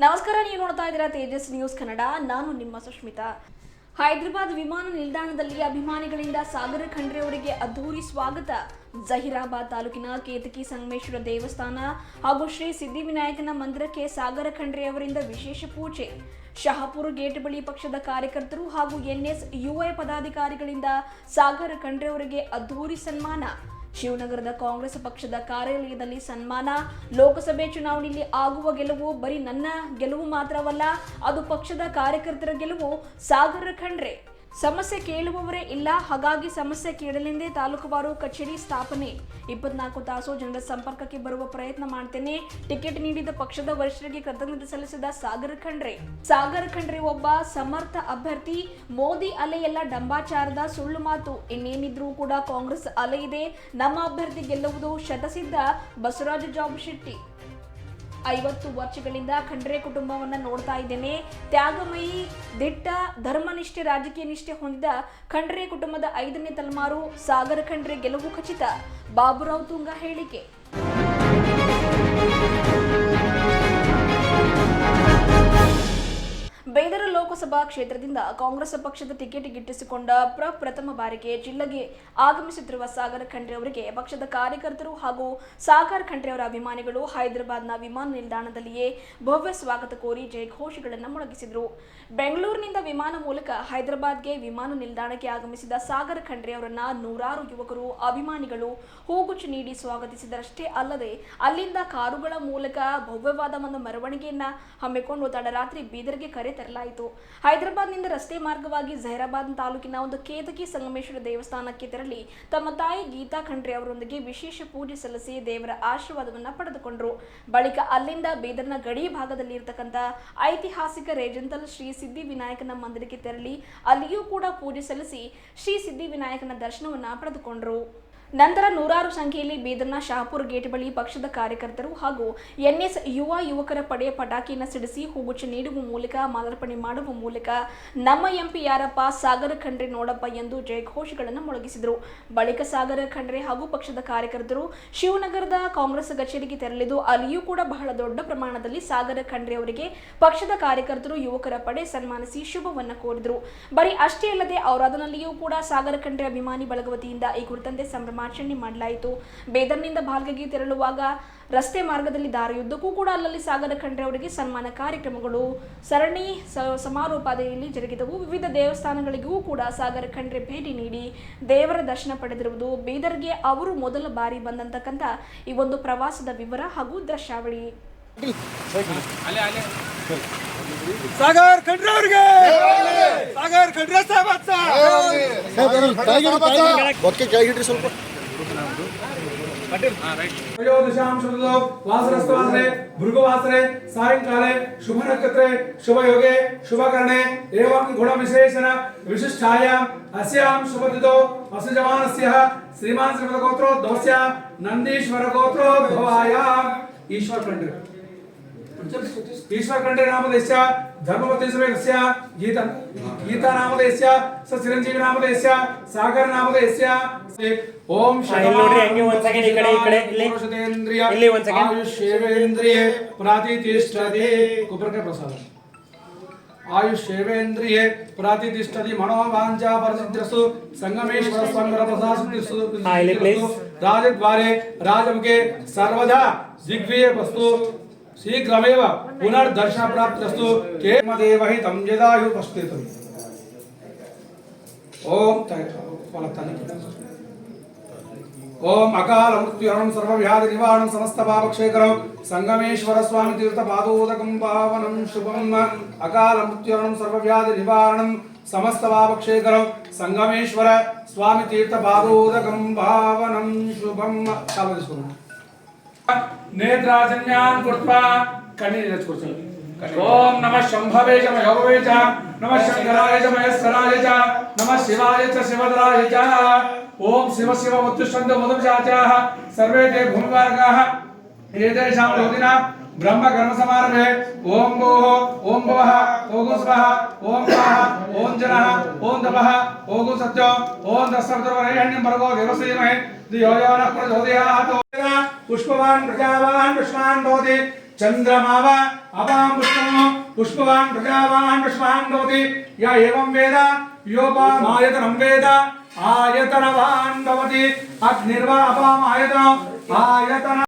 ನಮಸ್ಕಾರ, ನೀವು ನೋಡ್ತಾ ಇದ್ದೀರಾ ತೇಜಸ್ ನ್ಯೂಸ್ ಕನ್ನಡ. ನಾನು ನಿಮ್ಮ ಸುಷ್ಮಿತಾ. ಹೈದರಾಬಾದ್ ವಿಮಾನ ನಿಲ್ದಾಣದಲ್ಲಿ ಅಭಿಮಾನಿಗಳಿಂದ ಸಾಗರ ಖಂಡ್ರೆ ಅವರಿಗೆ ಅದ್ದೂರಿ ಸ್ವಾಗತ. ಜಹೀರಾಬಾದ್ ತಾಲೂಕಿನ ಕೇತಕಿ ಸಂಗಮೇಶ್ವರ ದೇವಸ್ಥಾನ ಹಾಗೂ ಶ್ರೀ ಸಿದ್ಧಿವಿನಾಯಕನ ಮಂದಿರಕ್ಕೆ ಸಾಗರ ಖಂಡ್ರೆ ಅವರಿಂದ ವಿಶೇಷ ಪೂಜೆ. ಶಹಾಪುರ ಗೇಟ್ ಬಳಿ ಪಕ್ಷದ ಕಾರ್ಯಕರ್ತರು ಹಾಗೂ NSUI ಪದಾಧಿಕಾರಿಗಳಿಂದ ಸಾಗರ ಖಂಡ್ರೆ ಅವರಿಗೆ ಅದ್ದೂರಿ ಸನ್ಮಾನ. ಶಿವನಗರದ ಕಾಂಗ್ರೆಸ್ ಪಕ್ಷದ ಕಾರ್ಯಾಲಯದಲ್ಲಿ ಸನ್ಮಾನ. ಲೋಕಸಭೆ ಚುನಾವಣೆಯಲ್ಲಿ ಆಗುವ ಗೆಲುವು ಬರೀ ನನ್ನ ಗೆಲುವು ಮಾತ್ರವಲ್ಲ, ಅದು ಪಕ್ಷದ ಕಾರ್ಯಕರ್ತರ ಗೆಲುವು. ಸಾಗರ ಖಂಡ್ರೆ ಸಮಸ್ಯೆ ಕೇಳುವವರೇ ಇಲ್ಲ, ಹಾಗಾಗಿ ಸಮಸ್ಯೆ ಕೇಳಲೆಂದೇ ತಾಲೂಕುವಾರು ಕಚೇರಿ ಸ್ಥಾಪನೆ. 24 ತಾಸು ಜನರ ಸಂಪರ್ಕಕ್ಕೆ ಬರುವ ಪ್ರಯತ್ನ ಮಾಡ್ತೇನೆ. ಟಿಕೆಟ್ ನೀಡಿದ ಪಕ್ಷದ ವರಿಷ್ಠರಿಗೆ ಕೃತಜ್ಞತೆ ಸಲ್ಲಿಸಿದ ಸಾಗರ ಖಂಡ್ರೆ. ಸಾಗರ ಖಂಡ್ರೆ ಒಬ್ಬ ಸಮರ್ಥ ಅಭ್ಯರ್ಥಿ. ಮೋದಿ ಅಲೆ ಎಲ್ಲ ಡಂಬಾಚಾರದ ಸುಳ್ಳು ಮಾತು. ಇನ್ನೇನಿದ್ರೂ ಕೂಡ ಕಾಂಗ್ರೆಸ್ ಅಲೆ ಇದೆ. ನಮ್ಮ ಅಭ್ಯರ್ಥಿ ಗೆಲ್ಲುವುದು ಶತಸಿದ್ಧ. ಬಸವರಾಜ ಜಾಬಶೆಟ್ಟಿ. 50 ವರ್ಷಗಳಿಂದ ಖಂಡ್ರೆ ಕುಟುಂಬವನ್ನ ನೋಡ್ತಾ ಇದ್ದೇನೆ. ತ್ಯಾಗಮಯಿ, ದಿಟ್ಟ, ಧರ್ಮನಿಷ್ಠೆ, ರಾಜಕೀಯ ನಿಷ್ಠೆ ಹೊಂದಿದ ಖಂಡ್ರೆ ಕುಟುಂಬದ 5ನೇ ತಲೆಮಾರು ಸಾಗರ ಖಂಡ್ರೆ ಗೆಲುವು ಖಚಿತ. ಬಾಬುರಾವ್ ತುಂಗ ಹೇಳಿಕೆ. ಬೇದರ ಲೋಕಸಭಾ ಕ್ಷೇತ್ರದಿಂದ ಕಾಂಗ್ರೆಸ್ ಪಕ್ಷದ ಟಿಕೆಟ್ ಗಿಟ್ಟಿಸಿಕೊಂಡ ಪ್ರಪ್ರಥಮ ಬಾರಿಗೆ ಜಿಲ್ಲೆಗೆ ಆಗಮಿಸುತ್ತಿರುವ ಸಾಗರ ಖಂಡ್ರೆ ಅವರಿಗೆ ಪಕ್ಷದ ಕಾರ್ಯಕರ್ತರು ಹಾಗೂ ಸಾಗರ ಖಂಡ್ರೆ ಅವರ ಅಭಿಮಾನಿಗಳು ಹೈದರಾಬಾದ್ನ ವಿಮಾನ ನಿಲ್ದಾಣದಲ್ಲಿಯೇ ಭವ್ಯ ಸ್ವಾಗತ ಕೋರಿ ಜಯಘೋಷಗಳನ್ನು ಮೊಳಗಿಸಿದರು. ಬೆಂಗಳೂರಿನಿಂದ ವಿಮಾನ ಮೂಲಕ ಹೈದರಾಬಾದ್ಗೆ ವಿಮಾನ ನಿಲ್ದಾಣಕ್ಕೆ ಆಗಮಿಸಿದ ಸಾಗರ ಖಂಡ್ರೆ ಅವರನ್ನ ನೂರಾರು ಯುವಕರು, ಅಭಿಮಾನಿಗಳು ಹೂಗುಚ್ಚು ನೀಡಿ ಸ್ವಾಗತಿಸಿದರಷ್ಟೇ ಅಲ್ಲದೆ ಅಲ್ಲಿಂದ ಕಾರುಗಳ ಮೂಲಕ ಭವ್ಯವಾದ ಒಂದು ಮೆರವಣಿಗೆಯನ್ನ ಹಮ್ಮಿಕೊಂಡು ತಡರಾತ್ರಿ ಬೀದರ್ಗೆ ಕರೆ ತರಲಾಯಿತು. ಹೈದರಾಬಾದ್ನಿಂದ ರಸ್ತೆ ಮಾರ್ಗವಾಗಿ ಜಹೀರಾಬಾದ್ ತಾಲೂಕಿನ ಒಂದು ಕೇತಕಿ ಸಂಗಮೇಶ್ವರ ದೇವಸ್ಥಾನಕ್ಕೆ ತೆರಳಿ ತಮ್ಮ ತಾಯಿ ಗೀತಾ ಖಂಡ್ರೆ ಅವರೊಂದಿಗೆ ವಿಶೇಷ ಪೂಜೆ ಸಲ್ಲಿಸಿ ದೇವರ ಆಶೀರ್ವಾದವನ್ನ ಪಡೆದುಕೊಂಡರು. ಬಳಿಕ ಅಲ್ಲಿಂದ ಬೀದರ್ನ ಗಡಿ ಭಾಗದಲ್ಲಿ ಇರತಕ್ಕಂಥ ಐತಿಹಾಸಿಕ ರೇಜಂತಲ್ ಶ್ರೀ ಸಿದ್ಧಿವಿನಾಯಕನ ಮಂದಿರಕ್ಕೆ ತೆರಳಿ ಅಲ್ಲಿಯೂ ಕೂಡ ಪೂಜೆ ಸಲ್ಲಿಸಿ ಶ್ರೀ ಸಿದ್ಧಿವಿನಾಯಕನ ದರ್ಶನವನ್ನ ಪಡೆದುಕೊಂಡರು. ನಂತರ ನೂರಾರು ಸಂಖ್ಯೆಯಲ್ಲಿ ಬೀದರ್ನ ಶಹಾಪುರ ಗೇಟ್ ಬಳಿ ಪಕ್ಷದ ಕಾರ್ಯಕರ್ತರು ಹಾಗೂ NSUI ಯುವಕರ ಪಡೆಯ ಪಟಾಕಿಯನ್ನು ಸಿಡಿಸಿ ಹೂಗುಚ್ಚು ನೀಡುವ ಮೂಲಕ ಮಾಲಾರ್ಪಣೆ ಮಾಡುವ ಮೂಲಕ ನಮ್ಮ MP ಯಾರಪ್ಪ, ಸಾಗರ ಖಂಡ್ರೆ ನೋಡಪ್ಪ ಎಂದು ಜಯಘೋಷಗಳನ್ನು ಮೊಳಗಿಸಿದರು. ಬಳಿಕ ಸಾಗರ ಖಂಡ್ರೆ ಹಾಗೂ ಪಕ್ಷದ ಕಾರ್ಯಕರ್ತರು ಶಿವನಗರದ ಕಾಂಗ್ರೆಸ್ ಕಚೇರಿಗೆ ತೆರಳಿದ್ದು ಅಲ್ಲಿಯೂ ಕೂಡ ಬಹಳ ದೊಡ್ಡ ಪ್ರಮಾಣದಲ್ಲಿ ಸಾಗರ ಖಂಡ್ರೆ ಅವರಿಗೆ ಪಕ್ಷದ ಕಾರ್ಯಕರ್ತರು, ಯುವಕರ ಪಡೆ ಸನ್ಮಾನಿಸಿ ಶುಭವನ್ನ ಕೋರಿದರು. ಬರೀ ಅಷ್ಟೇ ಅಲ್ಲದೆ ಔರಾದನಲ್ಲಿಯೂ ಕೂಡ ಸಾಗರ ಖಂಡ್ರೆ ಅಭಿಮಾನಿ ಬಳಗ ವತಿಯಿಂದ ಈ ಕುರಿತಂತೆ ಸಂಭ್ರಮಾಚರಣೆ ಮಾಡಲಾಯಿತು. ಬೇದರ್ನಿಂದ ಬಾಲ್ಗಗೆ ತೆರಳುವಾಗ ರಸ್ತೆ ಮಾರ್ಗದಲ್ಲಿ ದಾರಿಯುದ್ದಕ್ಕೂ ಕೂಡ ಅಲ್ಲಲ್ಲಿ ಸಾಗರ ಖಂಡ್ರೆ ಅವರಿಗೆ ಸನ್ಮಾನ ಕಾರ್ಯಕ್ರಮಗಳು ಸರಣಿ ಸಮಾರೋಪಾದಿಯಲ್ಲಿ ಜರುಗಿದವು. ವಿವಿಧ ದೇವಸ್ಥಾನಗಳಿಗೂ ಕೂಡ ಸಾಗರ ಖಂಡ್ರೆ ಭೇಟಿ ನೀಡಿ ದೇವರ ದರ್ಶನ ಪಡೆದಿರುವುದು ಬೀದರ್ಗೆ ಅವರು ಮೊದಲ ಬಾರಿ ಬಂದಂತಕ್ಕಂಥ ಈ ಒಂದು ಪ್ರವಾಸದ ವಿವರ ಹಾಗೂ ದೃಶ್ಯಾವಳಿ. ಸಾಗರ ಖಂಡ್ರೆ ಅವರಿಗೆ ಸಾಗರ ಖಂಡ್ರೆ ಸ್ವಲ್ಪ वासरे भृगुवासरे सायंकाले शुभ नक्षत्रे शुभ योगे शुभ करणे एवं गुण विशेषण विशिष्टायां अस्यां शुभतिथौ असजमानस्य श्रीमान श्रीमद गोत्रोद्भवस्य नंदीश्वर गोत्रोद्भवायां ईश्वर खंड्रे नामधेयस्य धर्मपति समेतस्य गीता नामधेयस्य चिरंजीवी नामधेयस्य सागर नामधेयस्य ओम आयुष्येवेन्द्रिय प्रातिष्ठति प्रसाद आयुष्येवेन्द्रिय प्रातिष्ठति मनोवांछा परसिद्धिस्तु संगमेश्वर स्वामी प्रसादिस्तु राजद्वारे राजमुखे सर्वदा दिग्विजय वस्तु शीघ्रमेव पुनर्दर्शन प्राप्तिस्तु केमदेव हि तं यदायु पश्येत् ओम अकाल मृत्युहरणं सर्वव्याधि निवारणं समस्त पापक्षेकरं संगमेश्वर स्वामी तीर्थ पादोदकं पावनं शुभम् अकाल मृत्युहरणं सर्वव्याधि निवारणं समस्त पापक्षेकरं संगमेश्वर स्वामी तीर्थ पादोदकं पावनं शुभम् नेत्राजन्यान् कृत्वा कण्णीर ओम नमः शंभवे च मयोभवे च नमः शंकराय च महेश्वराय च नमः शिवाय च शिवधराय च ओम शिव शिव उत्तिष्ठन्तु मधुचाचाः सर्वे ते भूमिवर्गाः एतेषां योगिना ब्रह्म कर्म समारभे ओम भोः ओम भवः ओम स्वः ओम स्वाहा ओम जनः ओम तपः ओम सत्यो ओम दशरथवरेण्यं भर्गो देवस्य धीमहि धियो यो नः प्रचोदयात् पुष्पवान् प्रजावान् पुष्पान् भवति चंद्रमाव अपां पुष्पम् पुष्पवान् प्रजावान् पुष्पान् भवति य एवं वेद योपामायतनं वेद आयतनवान् भवति अग्निर्वा अपामायतनम् आयतन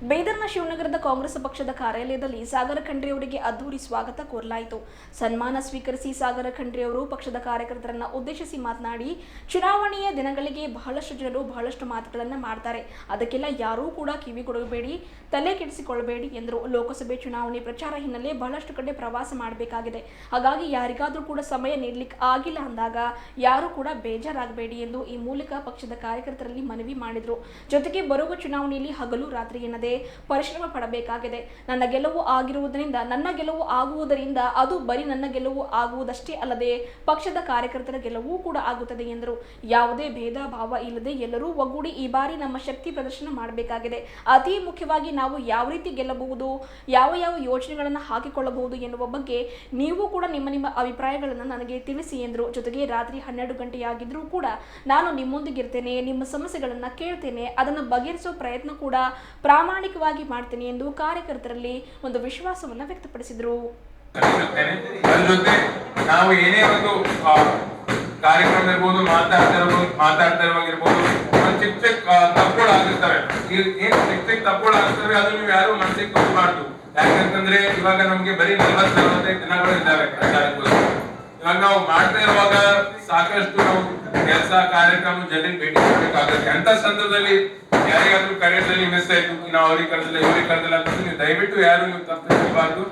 ಬೀದರ್ನ ಶಿವನಗರದ ಕಾಂಗ್ರೆಸ್ ಪಕ್ಷದ ಕಾರ್ಯಾಲಯದಲ್ಲಿ ಸಾಗರ ಖಂಡ್ರೆ ಅವರಿಗೆ ಅದ್ದೂರಿ ಸ್ವಾಗತ ಕೋರಲಾಯಿತು. ಸನ್ಮಾನ ಸ್ವೀಕರಿಸಿ ಸಾಗರ ಖಂಡ್ರೆ ಅವರು ಪಕ್ಷದ ಕಾರ್ಯಕರ್ತರನ್ನ ಉದ್ದೇಶಿಸಿ ಮಾತನಾಡಿ, ಚುನಾವಣೆಯ ದಿನಗಳಿಗೆ ಬಹಳಷ್ಟು ಜನರು ಬಹಳಷ್ಟು ಮಾತುಗಳನ್ನು ಮಾಡ್ತಾರೆ, ಅದಕ್ಕೆಲ್ಲ ಯಾರೂ ಕೂಡ ಕಿವಿ ಕೊಡಬೇಡಿ, ತಲೆ ಕೆಡಿಸಿಕೊಳ್ಳಬೇಡಿ ಎಂದರು. ಲೋಕಸಭೆ ಚುನಾವಣೆ ಪ್ರಚಾರ ಹಿನ್ನೆಲೆ ಬಹಳಷ್ಟು ಕಡೆ ಪ್ರವಾಸ ಮಾಡಬೇಕಾಗಿದೆ, ಹಾಗಾಗಿ ಯಾರಿಗಾದರೂ ಕೂಡ ಸಮಯ ನೀಡಲಿಕ್ಕೆ ಆಗಿಲ್ಲ ಅಂದಾಗ ಯಾರೂ ಕೂಡ ಬೇಜಾರಾಗಬೇಡಿ ಎಂದು ಈ ಮೂಲಕ ಪಕ್ಷದ ಕಾರ್ಯಕರ್ತರಲ್ಲಿ ಮನವಿ ಮಾಡಿದರು. ಜೊತೆಗೆ ಬರುವ ಚುನಾವಣೆಯಲ್ಲಿ ಹಗಲು ರಾತ್ರಿ ಎನ್ನದೆ ಪರಿಶ್ರಮ ಪಡಬೇಕಾಗಿದೆ. ನನ್ನ ಗೆಲುವು ಆಗುವುದರಿಂದ ಅದು ಬರೀ ನನ್ನ ಗೆಲುವು ಆಗುವುದಷ್ಟೇ ಅಲ್ಲದೆ ಪಕ್ಷದ ಕಾರ್ಯಕರ್ತರ ಗೆಲುವು ಕೂಡ ಆಗುತ್ತದೆ ಎಂದರು. ಯಾವುದೇ ಭೇದ ಭಾವ ಇಲ್ಲದೆ ಎಲ್ಲರೂ ಒಗ್ಗೂಡಿ ಈ ಬಾರಿ ನಮ್ಮ ಶಕ್ತಿ ಪ್ರದರ್ಶನ ಮಾಡಬೇಕಾಗಿದೆ. ಅತಿ ಮುಖ್ಯವಾಗಿ ನಾವು ಯಾವ ರೀತಿ ಗೆಲ್ಲಬಹುದು, ಯಾವ ಯೋಜನೆಗಳನ್ನು ಹಾಕಿಕೊಳ್ಳಬಹುದು ಎನ್ನುವ ಬಗ್ಗೆ ನೀವು ಕೂಡ ನಿಮ್ಮ ಅಭಿಪ್ರಾಯಗಳನ್ನು ನನಗೆ ತಿಳಿಸಿ ಎಂದರು. ಜೊತೆಗೆ ರಾತ್ರಿ 12 ಗಂಟೆಯಾಗಿದ್ರೂ ಕೂಡ ನಾನು ನಿಮ್ಮೊಂದಿಗಿರ್ತೇನೆ, ನಿಮ್ಮ ಸಮಸ್ಯೆಗಳನ್ನು ಕೇಳ್ತೇನೆ, ಅದನ್ನು ಬಗೆಹರಿಸುವ ಪ್ರಯತ್ನ ಕೂಡ ಪ್ರಾಮಾಣಿಕವಾಗಿ ಮಾಡ್ತೇನೆ ಎಂದು ಕಾರ್ಯಕರ್ತರಲ್ಲಿ ಒಂದು ವಿಶ್ವಾಸವನ್ನು ವ್ಯಕ್ತಪಡಿಸಿದರು. ನಾವು ಏನೇ ಒಂದು ಕಾರ್ಯಕ್ರಮ ಇರ್ಬೋದು, ಮಾತಾಡ್ತಾ ಇರುವಾಗಿರ್ಬೋದು, ಚಿಕ್ಕ ತಪ್ಪುಗಳು ಆಗಿರ್ತವೆ. ಏನ್ ಚಿಕ್ಕ ತಪ್ಪುಗಳು ಆಗ್ತವೆ ಅದು ನೀವು ಯಾರು ಮನಸ್ಸಿಗೆ ತಗೋಬಾರ್ದು. ಯಾಕಂತಂದ್ರೆ ಇವಾಗ ನಮ್ಗೆ ಬರೀ 40-45 ದಿನಗಳು ಇದ್ದಾವೆ ಪ್ರಚಾರಕ್ಕೋಸ್ಕರ. ಇವಾಗ ನಾವು ಮಾಡ್ತಾ ಇರುವಾಗ ಸಾಕಷ್ಟು ನಾವು ಕೆಲಸ ಕಾರ್ಯಕ್ರಮ ಜನರಿಗೆ ಭೇಟಿ ಮಾಡಬೇಕಾಗುತ್ತೆ. ಅಂತ ಸಂದರ್ಭದಲ್ಲಿ ಯಾರಿಗಾದ್ರೂ ಕರೆಯಲ್ಲಿ ಮಿಸ್ ಆಯ್ತು, ನಾವು ಅವ್ರಿಗೆ ಕರೆದಿಲ್ಲ ಇವ್ರಿಗೆ ಕರೆದಿಲ್ಲ ಅಂತ ನೀವು ದಯವಿಟ್ಟು ಯಾರು ನೀವು ತಪ್ಪಿಸಬಾರ್ದು.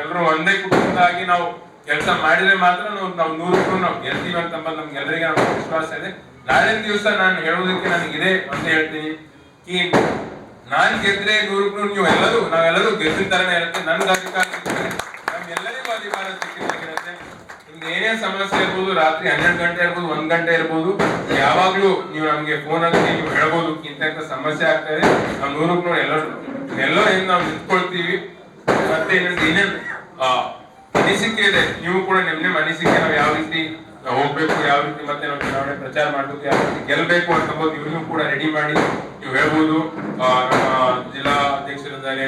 ಎಲ್ಲರೂ ಒಂದೇ ಕುಟುಂಬದಾಗಿ ನಾವು ಕೆಲಸ ಮಾಡಿದ್ರೆ ಮಾತ್ರ ನಾವು 100% ನಾವು ಗೆಲ್ತೀವಿ ಅಂತ ನಮ್ಗೆಲ್ಲರಿಗೆ ನಮ್ಗೆ ವಿಶ್ವಾಸ ಇದೆ. ನಾಳಿನ ದಿವಸ ನಾನು ಹೇಳೋದಕ್ಕೆ ನನಗಿದೆ ಅಂತ ಹೇಳ್ತೀನಿ. ಈ ನಾನ್ ಗೆದ್ರೆ 100% ನೀವು ನಾವೆಲ್ಲರೂ ಗೆದ್ದಿನ ತರನೇ ಇರುತ್ತೆ. ನನ್ಗೆ ಅಧಿಕಾರ ಸಿಕ್ಕಿದ್ರೆ ನಮ್ಗೆಲ್ಲರಿಗೂ ಅಧಿಕಾರ ಸಿಕ್ಕಿರುತ್ತೆ. ನಿಮ್ಗೆ ಏನೇ ಸಮಸ್ಯೆ ಇರ್ಬೋದು, ರಾತ್ರಿ 12 ಗಂಟೆ ಇರ್ಬೋದು, 1 ಗಂಟೆ ಇರ್ಬೋದು, ಯಾವಾಗ್ಲೂ ನೀವು ನಮ್ಗೆ ಫೋನ್ ಹಾಕಿ ನೀವು ಹೇಳ್ಬೋದು ಇಂತ ಸಮಸ್ಯೆ ಆಗ್ತದೆ. ನಾವು 100% ಎಲ್ಲೋ ನಾವು ನಿಂತ್ಕೊಳ್ತೀವಿ. ಮತ್ತೆ ಏನೇನ್ ಅನಿಸಿಕೆ ಇದೆ ನೀವು ಕೂಡ ನಿಮ್ಮ ಅನಿಸಿಕೆ ನಾವು ಯಾವ ರೀತಿ ಹೋಗ್ಬೇಕು, ಯಾವ ರೀತಿ ಮತ್ತೆ ನಾವು ಚುನಾವಣೆ ಪ್ರಚಾರ ಮಾಡ್ಬೇಕು, ಯಾವ ರೀತಿ ಗೆಲ್ಬೇಕು ಅಂತ ನೀವು ಕೂಡ ರೆಡಿ ಮಾಡಿ ನೀವು ಹೇಳ್ಬೋದು. ನಮ್ಮ ಜಿಲ್ಲಾ ಅಧ್ಯಕ್ಷರಿದ್ದಾರೆ,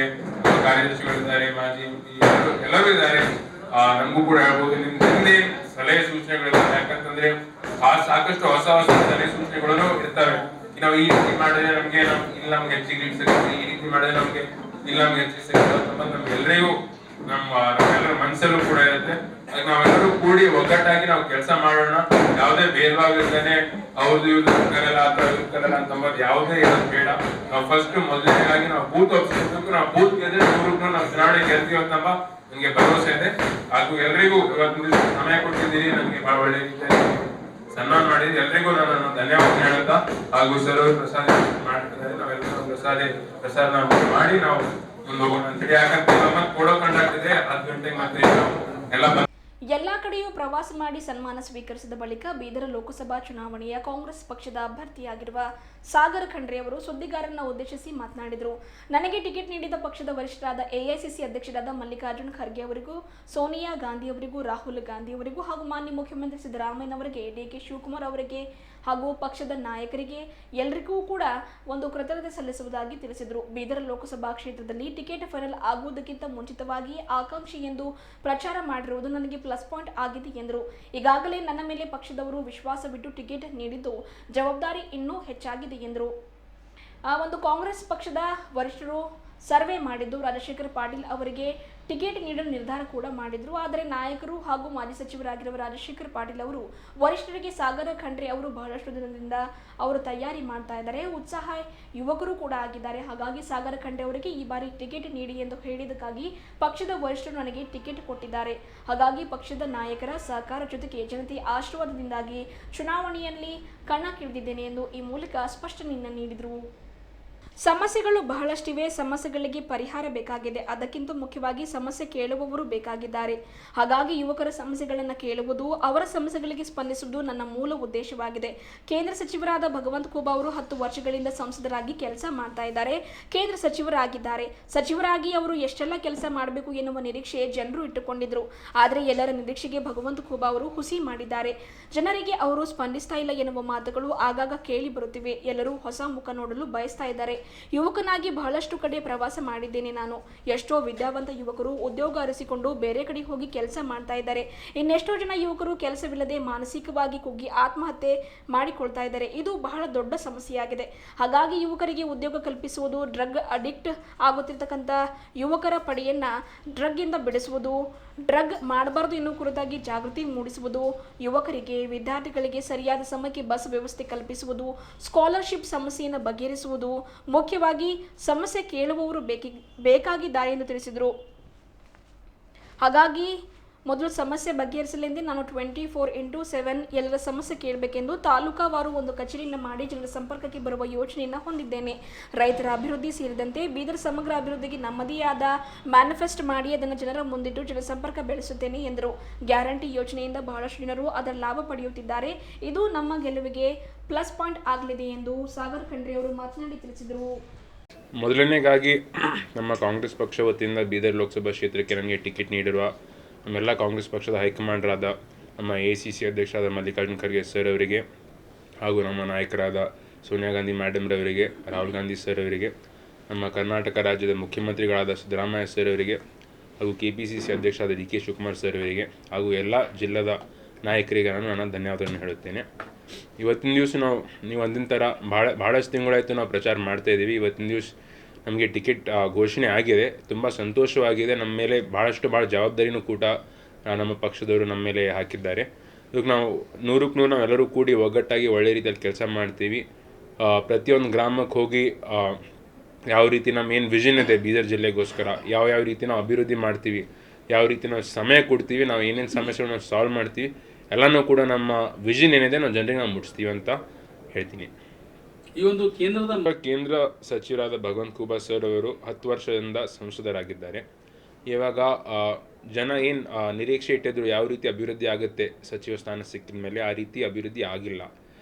ಕಾರ್ಯದರ್ಶಿಗಳಿದ್ದಾರೆ, ಮಾಜಿ ಎಲ್ಲರೂ ಇದ್ದಾರೆ. ನಮಗೂ ಕೂಡ ಹೇಳ್ಬೋದು. ನಿಮ್ದೇ ಸಲಹೆ ಸೂಚನೆಗಳಿರ್ತವೆ. ಯಾಕಂತಂದ್ರೆ ಸಾಕಷ್ಟು ಹೊಸ ಸಲಹೆ ಸೂಚನೆಗಳು ಇರ್ತವೆ. ನಾವು ಈ ರೀತಿ ಮಾಡಿದ್ರೆ ನಮ್ಗೆ ಹೆಚ್ಚಿಗೆ ಸಿಗುತ್ತೆ, ಈ ರೀತಿ ಮಾಡಿದ್ರೆ ನಮ್ಗೆ ಹೆಚ್ಚಿಗೆ ಸಿಗುತ್ತೆ ಅಂತ ನಮ್ಗೆಲ್ಲರಿಗೂ ನಮ್ಮೆಲ್ಲರ ಮನಸ್ಸಲ್ಲೂ ಕೂಡ ಇರುತ್ತೆ. ನಾವೆಲ್ಲರೂ ಕೂಡಿ ಒಗ್ಗಟ್ಟಾಗಿ ನಾವು ಕೆಲಸ ಮಾಡೋಣ. ಯಾವುದೇ ಭೇದ ಭಾವ ಇಲ್ಲದೆ ಅವ್ರದ್ದು ಇವ್ರದ್ದು ಕರಲ್ಲ ಅಥವಾ ಇವ್ರು ಕರಲ್ಲ ಅಂತಂಬದು ಯಾವುದೇ ಇರೋದು ಬೇಡ. ನಾವು ಫಸ್ಟ್ ಮೊದಲನೇದಾಗಿ ನಾವು ಬೂತ್ ಒಪ್ಪಿಸಬೇಕು. ನಾವು ಬೂತ್ ಗೆದ್ರೆ ನಾವು ಚುನಾವಣೆ ಗೆಲ್ತೀವಿ ಅಂತಂಬ ನನಗೆ ಭರವಸೆ ಇದೆ. ಹಾಗೂ ಎಲ್ರಿಗೂ ಇವತ್ತು ಸಮಯ ಕೊಟ್ಟಿದ್ದೀರಿ, ನನಗೆ ಬಹಳ ಒಳ್ಳೆ ಸನ್ಮಾನ ಮಾಡಿದ್ರಿ. ಎಲ್ರಿಗೂ ನಾನು ಧನ್ಯವಾದ ಹೇಳುತ್ತಾ, ಹಾಗೂ ಸರ್ ಪ್ರಸಾದ ಮಾಡ್ತಿದ್ದಾರೆ, ನಾವೆಲ್ಲರೂ ಪ್ರಸಾದ ಮಾಡಿ ನಾವು ಮುಂದೆ ಹೋಗೋಣ ಅಂತೇಳಿ. ಯಾಕಂದ್ರೆ ಮತ್ತೆ ಕೊಡೋ ಕಂಡಾಗ್ತಿದೆ 10 ಗಂಟೆಗೆ ಮತ್ತೆ ಎಲ್ಲ ಎಲ್ಲಾ ಕಡೆಯೂ ಪ್ರವಾಸ ಮಾಡಿ ಸನ್ಮಾನ ಸ್ವೀಕರಿಸಿದ ಬಳಿಕ ಬೀದರ ಲೋಕಸಭಾ ಚುನಾವಣೆಯ ಕಾಂಗ್ರೆಸ್ ಪಕ್ಷದ ಅಭ್ಯರ್ಥಿಯಾಗಿರುವ ಸಾಗರ ಖಂಡ್ರೆ ಅವರು ಸುದ್ದಿಗಾರರನ್ನ ಉದ್ದೇಶಿಸಿ ಮಾತನಾಡಿದರು. ನನಗೆ ಟಿಕೆಟ್ ನೀಡಿದ ಪಕ್ಷದ ವರಿಷ್ಠರಾದ ಎಐಸಿಸಿ ಅಧ್ಯಕ್ಷರಾದ ಮಲ್ಲಿಕಾರ್ಜುನ್ ಖರ್ಗೆ ಅವರಿಗೂ, ಸೋನಿಯಾ ಗಾಂಧಿ ಅವರಿಗೂ, ರಾಹುಲ್ ಗಾಂಧಿ ಅವರಿಗೂ ಹಾಗೂ ಮಾನ್ಯ ಮುಖ್ಯಮಂತ್ರಿ ಸಿದ್ದರಾಮಯ್ಯನವರಿಗೆ, ಡಿಕೆ ಶಿವಕುಮಾರ್ ಅವರಿಗೆ ಹಾಗೂ ಪಕ್ಷದ ನಾಯಕರಿಗೆ ಎಲ್ಲರಿಗೂ ಕೂಡ ಒಂದು ಕೃತಜ್ಞತೆ ಸಲ್ಲಿಸುವುದಾಗಿ ತಿಳಿಸಿದರು. ಬೀದರ್ ಲೋಕಸಭಾ ಕ್ಷೇತ್ರದಲ್ಲಿ ಟಿಕೆಟ್ ಫೈನಲ್ ಆಗುವುದಕ್ಕಿಂತ ಮುಂಚಿತವಾಗಿ ಆಕಾಂಕ್ಷಿ ಎಂದು ಪ್ರಚಾರ ಮಾಡಿರುವುದು ನನಗೆ ಪ್ಲಸ್ ಪಾಯಿಂಟ್ ಆಗಿದೆ ಎಂದರು. ಈಗಾಗಲೇ ನನ್ನ ಮೇಲೆ ಪಕ್ಷದವರು ವಿಶ್ವಾಸವಿಟ್ಟು ಟಿಕೆಟ್ ನೀಡಿದ್ದು ಜವಾಬ್ದಾರಿ ಇನ್ನೂ ಹೆಚ್ಚಾಗಿದೆ ಎಂದರು. ಒಂದು ಕಾಂಗ್ರೆಸ್ ಪಕ್ಷದ ವರಿಷ್ಠರು ಸರ್ವೆ ಮಾಡಿದ್ದು ರಾಜಶೇಖರ್ ಪಾಟೀಲ್ ಅವರಿಗೆ ಟಿಕೆಟ್ ನೀಡಲು ನಿರ್ಧಾರ ಕೂಡ ಮಾಡಿದ್ರು. ಆದರೆ ನಾಯಕರು ಹಾಗೂ ಮಾಜಿ ಸಚಿವರಾಗಿರುವ ರಾಜಶೇಖರ್ ಪಾಟೀಲ್ ಅವರು ವರಿಷ್ಠರಿಗೆ ಸಾಗರ ಖಂಡ್ರೆ ಅವರು ಬಹಳಷ್ಟು ದಿನದಿಂದ ಅವರು ತಯಾರಿ ಮಾಡ್ತಾ ಇದ್ದಾರೆ, ಉತ್ಸಾಹ ಯುವಕರು ಕೂಡ ಆಗಿದ್ದಾರೆ. ಹಾಗಾಗಿ ಸಾಗರ ಖಂಡ್ರೆ ಅವರಿಗೆ ಈ ಬಾರಿ ಟಿಕೆಟ್ ನೀಡಿ ಎಂದು ಹೇಳಿದ್ದಕ್ಕಾಗಿ ಪಕ್ಷದ ವರಿಷ್ಠರು ನನಗೆ ಟಿಕೆಟ್ ಕೊಟ್ಟಿದ್ದಾರೆ. ಹಾಗಾಗಿ ಪಕ್ಷದ ನಾಯಕರ ಸಹಕಾರ ಜೊತೆಗೆ ಜನತೆಯ ಆಶೀರ್ವಾದದಿಂದಾಗಿ ಚುನಾವಣೆಯಲ್ಲಿ ಕಣಕ್ಕಿಳಿದಿದ್ದೇನೆ ಎಂದು ಈ ಮೂಲಕ ಸ್ಪಷ್ಟನೆಯನ್ನು ನೀಡಿದರು. ಸಮಸ್ಯೆಗಳು ಬಹಳಷ್ಟಿವೆ, ಸಮಸ್ಯೆಗಳಿಗೆ ಪರಿಹಾರ ಬೇಕಾಗಿದೆ. ಅದಕ್ಕಿಂತ ಮುಖ್ಯವಾಗಿ ಸಮಸ್ಯೆ ಕೇಳುವವರು ಬೇಕಾಗಿದ್ದಾರೆ. ಹಾಗಾಗಿ ಯುವಕರ ಸಮಸ್ಯೆಗಳನ್ನು ಕೇಳುವುದು, ಅವರ ಸಮಸ್ಯೆಗಳಿಗೆ ಸ್ಪಂದಿಸುವುದು ನನ್ನ ಮೂಲ ಉದ್ದೇಶವಾಗಿದೆ. ಕೇಂದ್ರ ಸಚಿವರಾದ ಭಗವಂತ ಖೂಬಾ ಅವರು 10 ವರ್ಷಗಳಿಂದ ಸಂಸದರಾಗಿ ಕೆಲಸ ಮಾಡ್ತಾ ಇದ್ದಾರೆ, ಕೇಂದ್ರ ಸಚಿವರಾಗಿದ್ದಾರೆ. ಸಚಿವರಾಗಿ ಅವರು ಎಷ್ಟೆಲ್ಲ ಕೆಲಸ ಮಾಡಬೇಕು ಎನ್ನುವ ನಿರೀಕ್ಷೆ ಜನರು ಇಟ್ಟುಕೊಂಡಿದ್ರು. ಆದರೆ ಎಲ್ಲರ ನಿರೀಕ್ಷೆಗೆ ಭಗವಂತ ಖೂಬಾ ಅವರು ಹುಸಿ ಮಾಡಿದ್ದಾರೆ. ಜನರಿಗೆ ಅವರು ಸ್ಪಂದಿಸ್ತಾ ಇಲ್ಲ ಎನ್ನುವ ಮಾತುಗಳು ಆಗಾಗ ಕೇಳಿ ಬರುತ್ತಿವೆ. ಎಲ್ಲರೂ ಹೊಸ ಮುಖ ನೋಡಲು ಬಯಸ್ತಾ ಇದ್ದಾರೆ. ಯುವಕನಾಗಿ ಬಹಳಷ್ಟು ಕಡೆ ಪ್ರವಾಸ ಮಾಡಿದ್ದೇನೆ ನಾನು. ಎಷ್ಟೋ ವಿದ್ಯಾವಂತ ಯುವಕರು ಉದ್ಯೋಗ ಅರಸಿಕೊಂಡು ಬೇರೆ ಕಡೆ ಹೋಗಿ ಕೆಲಸ ಮಾಡ್ತಾ ಇದ್ದಾರೆ. ಇನ್ನೆಷ್ಟೋ ಜನ ಯುವಕರು ಕೆಲಸವಿಲ್ಲದೆ ಮಾನಸಿಕವಾಗಿ ಕುಗ್ಗಿ ಆತ್ಮಹತ್ಯೆ ಮಾಡಿಕೊಳ್ತಾ ಇದ್ದಾರೆ. ಇದು ಬಹಳ ದೊಡ್ಡ ಸಮಸ್ಯೆಯಾಗಿದೆ. ಹಾಗಾಗಿ ಯುವಕರಿಗೆ ಉದ್ಯೋಗ ಕಲ್ಪಿಸುವುದು, ಡ್ರಗ್ ಅಡಿಕ್ಟ್ ಆಗುತ್ತಿರ್ತಕ್ಕಂಥ ಯುವಕರ ಪಡೆಯನ್ನ ಡ್ರಗ್ ಇಂದ ಬಿಡಿಸುವುದು, ಡ್ರಗ್ ಮಾಡಬಾರದು ಎನ್ನುವ ಕುರಿತಾಗಿ ಜಾಗೃತಿ ಮೂಡಿಸುವುದು, ಯುವಕರಿಗೆ ವಿದ್ಯಾರ್ಥಿಗಳಿಗೆ ಸರಿಯಾದ ಸಮಯಕ್ಕೆ ಬಸ್ ವ್ಯವಸ್ಥೆ ಕಲ್ಪಿಸುವುದು, ಸ್ಕಾಲರ್ಶಿಪ್ ಸಮಸ್ಯೆಯನ್ನು ಬಗೆಹರಿಸುವುದು, ಮುಖ್ಯವಾಗಿ ಸಮಸ್ಯೆ ಕೇಳುವವರು ಬೇಕಾಗಿದ್ದಾರೆ ಎಂದು ತಿಳಿಸಿದರು. ಹಾಗಾಗಿ ಮೊದಲು ಸಮಸ್ಯೆ ಬಗೆಹರಿಸಲೆಂದೇ ನಾನು 24/7 ಎಲ್ಲರ ಸಮಸ್ಯೆ ಕೇಳಬೇಕೆಂದು ತಾಲೂಕಾವಾರು ಒಂದು ಕಚೇರಿಯನ್ನು ಮಾಡಿ ಜನರ ಸಂಪರ್ಕಕ್ಕೆ ಬರುವ ಯೋಚನೆಯನ್ನು ಹೊಂದಿದ್ದೇನೆ. ರೈತರ ಅಭಿವೃದ್ಧಿ ಸೇರಿದಂತೆ ಬೀದರ್ ಸಮಗ್ರ ಅಭಿವೃದ್ಧಿಗೆ ನಮ್ಮದೇ ಆದ ಮ್ಯಾನಿಫೆಸ್ಟ್ ಮಾಡಿ ಅದನ್ನು ಜನರ ಮುಂದಿಟ್ಟು ಜನಸಂಪರ್ಕ ಬೆಳೆಸುತ್ತೇನೆ ಎಂದರು. ಗ್ಯಾರಂಟಿ ಯೋಜನೆಯಿಂದ ಬಹಳಷ್ಟು ಜನರು ಅದರ ಲಾಭ ಪಡೆಯುತ್ತಿದ್ದಾರೆ. ಇದು ನಮ್ಮ ಗೆಲುವಿಗೆ ಪ್ಲಸ್ ಪಾಯಿಂಟ್ ಆಗಲಿದೆ ಎಂದು ಸಾಗರ್ ಖಂಡ್ರೆ ಅವರು ಮಾತನಾಡಿ ತಿಳಿಸಿದರು. ಮೊದಲನೇಗಾಗಿ ನಮ್ಮ ಕಾಂಗ್ರೆಸ್ ಪಕ್ಷ ವತಿಯಿಂದ ಬೀದರ್ ಲೋಕಸಭಾ ಕ್ಷೇತ್ರಕ್ಕೆ ನನಗೆ ಟಿಕೆಟ್ ನೀಡಿರುವ ನಮ್ಮೆಲ್ಲ ಕಾಂಗ್ರೆಸ್ ಪಕ್ಷದ ಹೈಕಮಾಂಡರಾದ ನಮ್ಮ ACC ಅಧ್ಯಕ್ಷರಾದ ಮಲ್ಲಿಕಾರ್ಜುನ್ ಖರ್ಗೆ ಸರ್ ಅವರಿಗೆ, ಹಾಗೂ ನಮ್ಮ ನಾಯಕರಾದ ಸೋನಿಯಾ ಗಾಂಧಿ ಮೇಡಮ್ ರವರಿಗೆ, ರಾಹುಲ್ ಗಾಂಧಿ ಸರ್ ಅವರಿಗೆ, ನಮ್ಮ ಕರ್ನಾಟಕ ರಾಜ್ಯದ ಮುಖ್ಯಮಂತ್ರಿಗಳಾದ ಸಿದ್ದರಾಮಯ್ಯ ಸರ್ ಅವರಿಗೆ, ಹಾಗೂ KPCC ಅಧ್ಯಕ್ಷರಾದ DK ಶಿವಕುಮಾರ್ ಸರ್ ಅವರಿಗೆ, ಹಾಗೂ ಎಲ್ಲ ಜಿಲ್ಲೆದ ನಾಯಕರಿಗೆ ನಾನು ನನ್ನ ಧನ್ಯವಾದವನ್ನು ಹೇಳುತ್ತೇನೆ. ಇವತ್ತಿನ ದಿವಸ ನೀವು ಅಂದಿನ ಥರ ಭಾಳಷ್ಟು ತಿಂಗಳಾಯಿತು ನಾವು ಪ್ರಚಾರ ಮಾಡ್ತಾಯಿದ್ದೀವಿ. ಇವತ್ತಿನ ದಿವಸ ನಮಗೆ ಟಿಕೆಟ್ ಘೋಷಣೆ ಆಗಿದೆ. ತುಂಬ ಸಂತೋಷವಾಗಿದೆ. ನಮ್ಮ ಮೇಲೆ ಭಾಳ ಜವಾಬ್ದಾರಿನೂ ಕೂಡ ನಮ್ಮ ಪಕ್ಷದವರು ನಮ್ಮ ಮೇಲೆ ಹಾಕಿದ್ದಾರೆ. ಇದಕ್ಕೆ ನಾವು 100ಕ್ಕೆ 100 ನಾವೆಲ್ಲರೂ ಕೂಡಿ ಒಗ್ಗಟ್ಟಾಗಿ ಒಳ್ಳೆ ರೀತಿಯಲ್ಲಿ ಕೆಲಸ ಮಾಡ್ತೀವಿ. ಪ್ರತಿಯೊಂದು ಗ್ರಾಮಕ್ಕೆ ಹೋಗಿ ಯಾವ ರೀತಿ ನಮ್ಮ ಏನು ವಿಷನ್ ಇದೆ ಬೀದರ್ ಜಿಲ್ಲೆಗೋಸ್ಕರ, ಯಾವ ರೀತಿ ನಾವು ಅಭಿವೃದ್ಧಿ ಮಾಡ್ತೀವಿ, ಯಾವ ರೀತಿ ನಾವು ಸಮಯ ಕೊಡ್ತೀವಿ, ನಾವು ಏನೇನು ಸಮಸ್ಯೆಗಳನ್ನ ನಾವು ಸಾಲ್ವ್ ಮಾಡ್ತೀವಿ, ಎಲ್ಲನೂ ಕೂಡ ನಮ್ಮ ವಿಷನ್ ಏನಿದೆ ನಾವು ಜನರಿಗೆ ನಾವು ಮುಟ್ಟಿಸ್ತೀವಿ ಅಂತ ಹೇಳ್ತೀನಿ. ಈ ಒಂದು ಕೇಂದ್ರ ಸಚಿವರಾದ ಭಗವಂತ ಖೂಬಾ ಸರ್ ಅವರು 10 ವರ್ಷದಿಂದ ಸಂಸದರಾಗಿದ್ದಾರೆ. ಇವಾಗ ಜನ ಏನು ನಿರೀಕ್ಷೆ ಇಟ್ಟಿದ್ರು ಯಾವ ರೀತಿ ಅಭಿವೃದ್ಧಿ ಆಗುತ್ತೆ ಸಚಿವ ಸ್ಥಾನ ಸಿಕ್ಕಿದ ಮೇಲೆ, ಆ ರೀತಿ ಅಭಿವೃದ್ಧಿ ಆಗಿಲ್ಲ.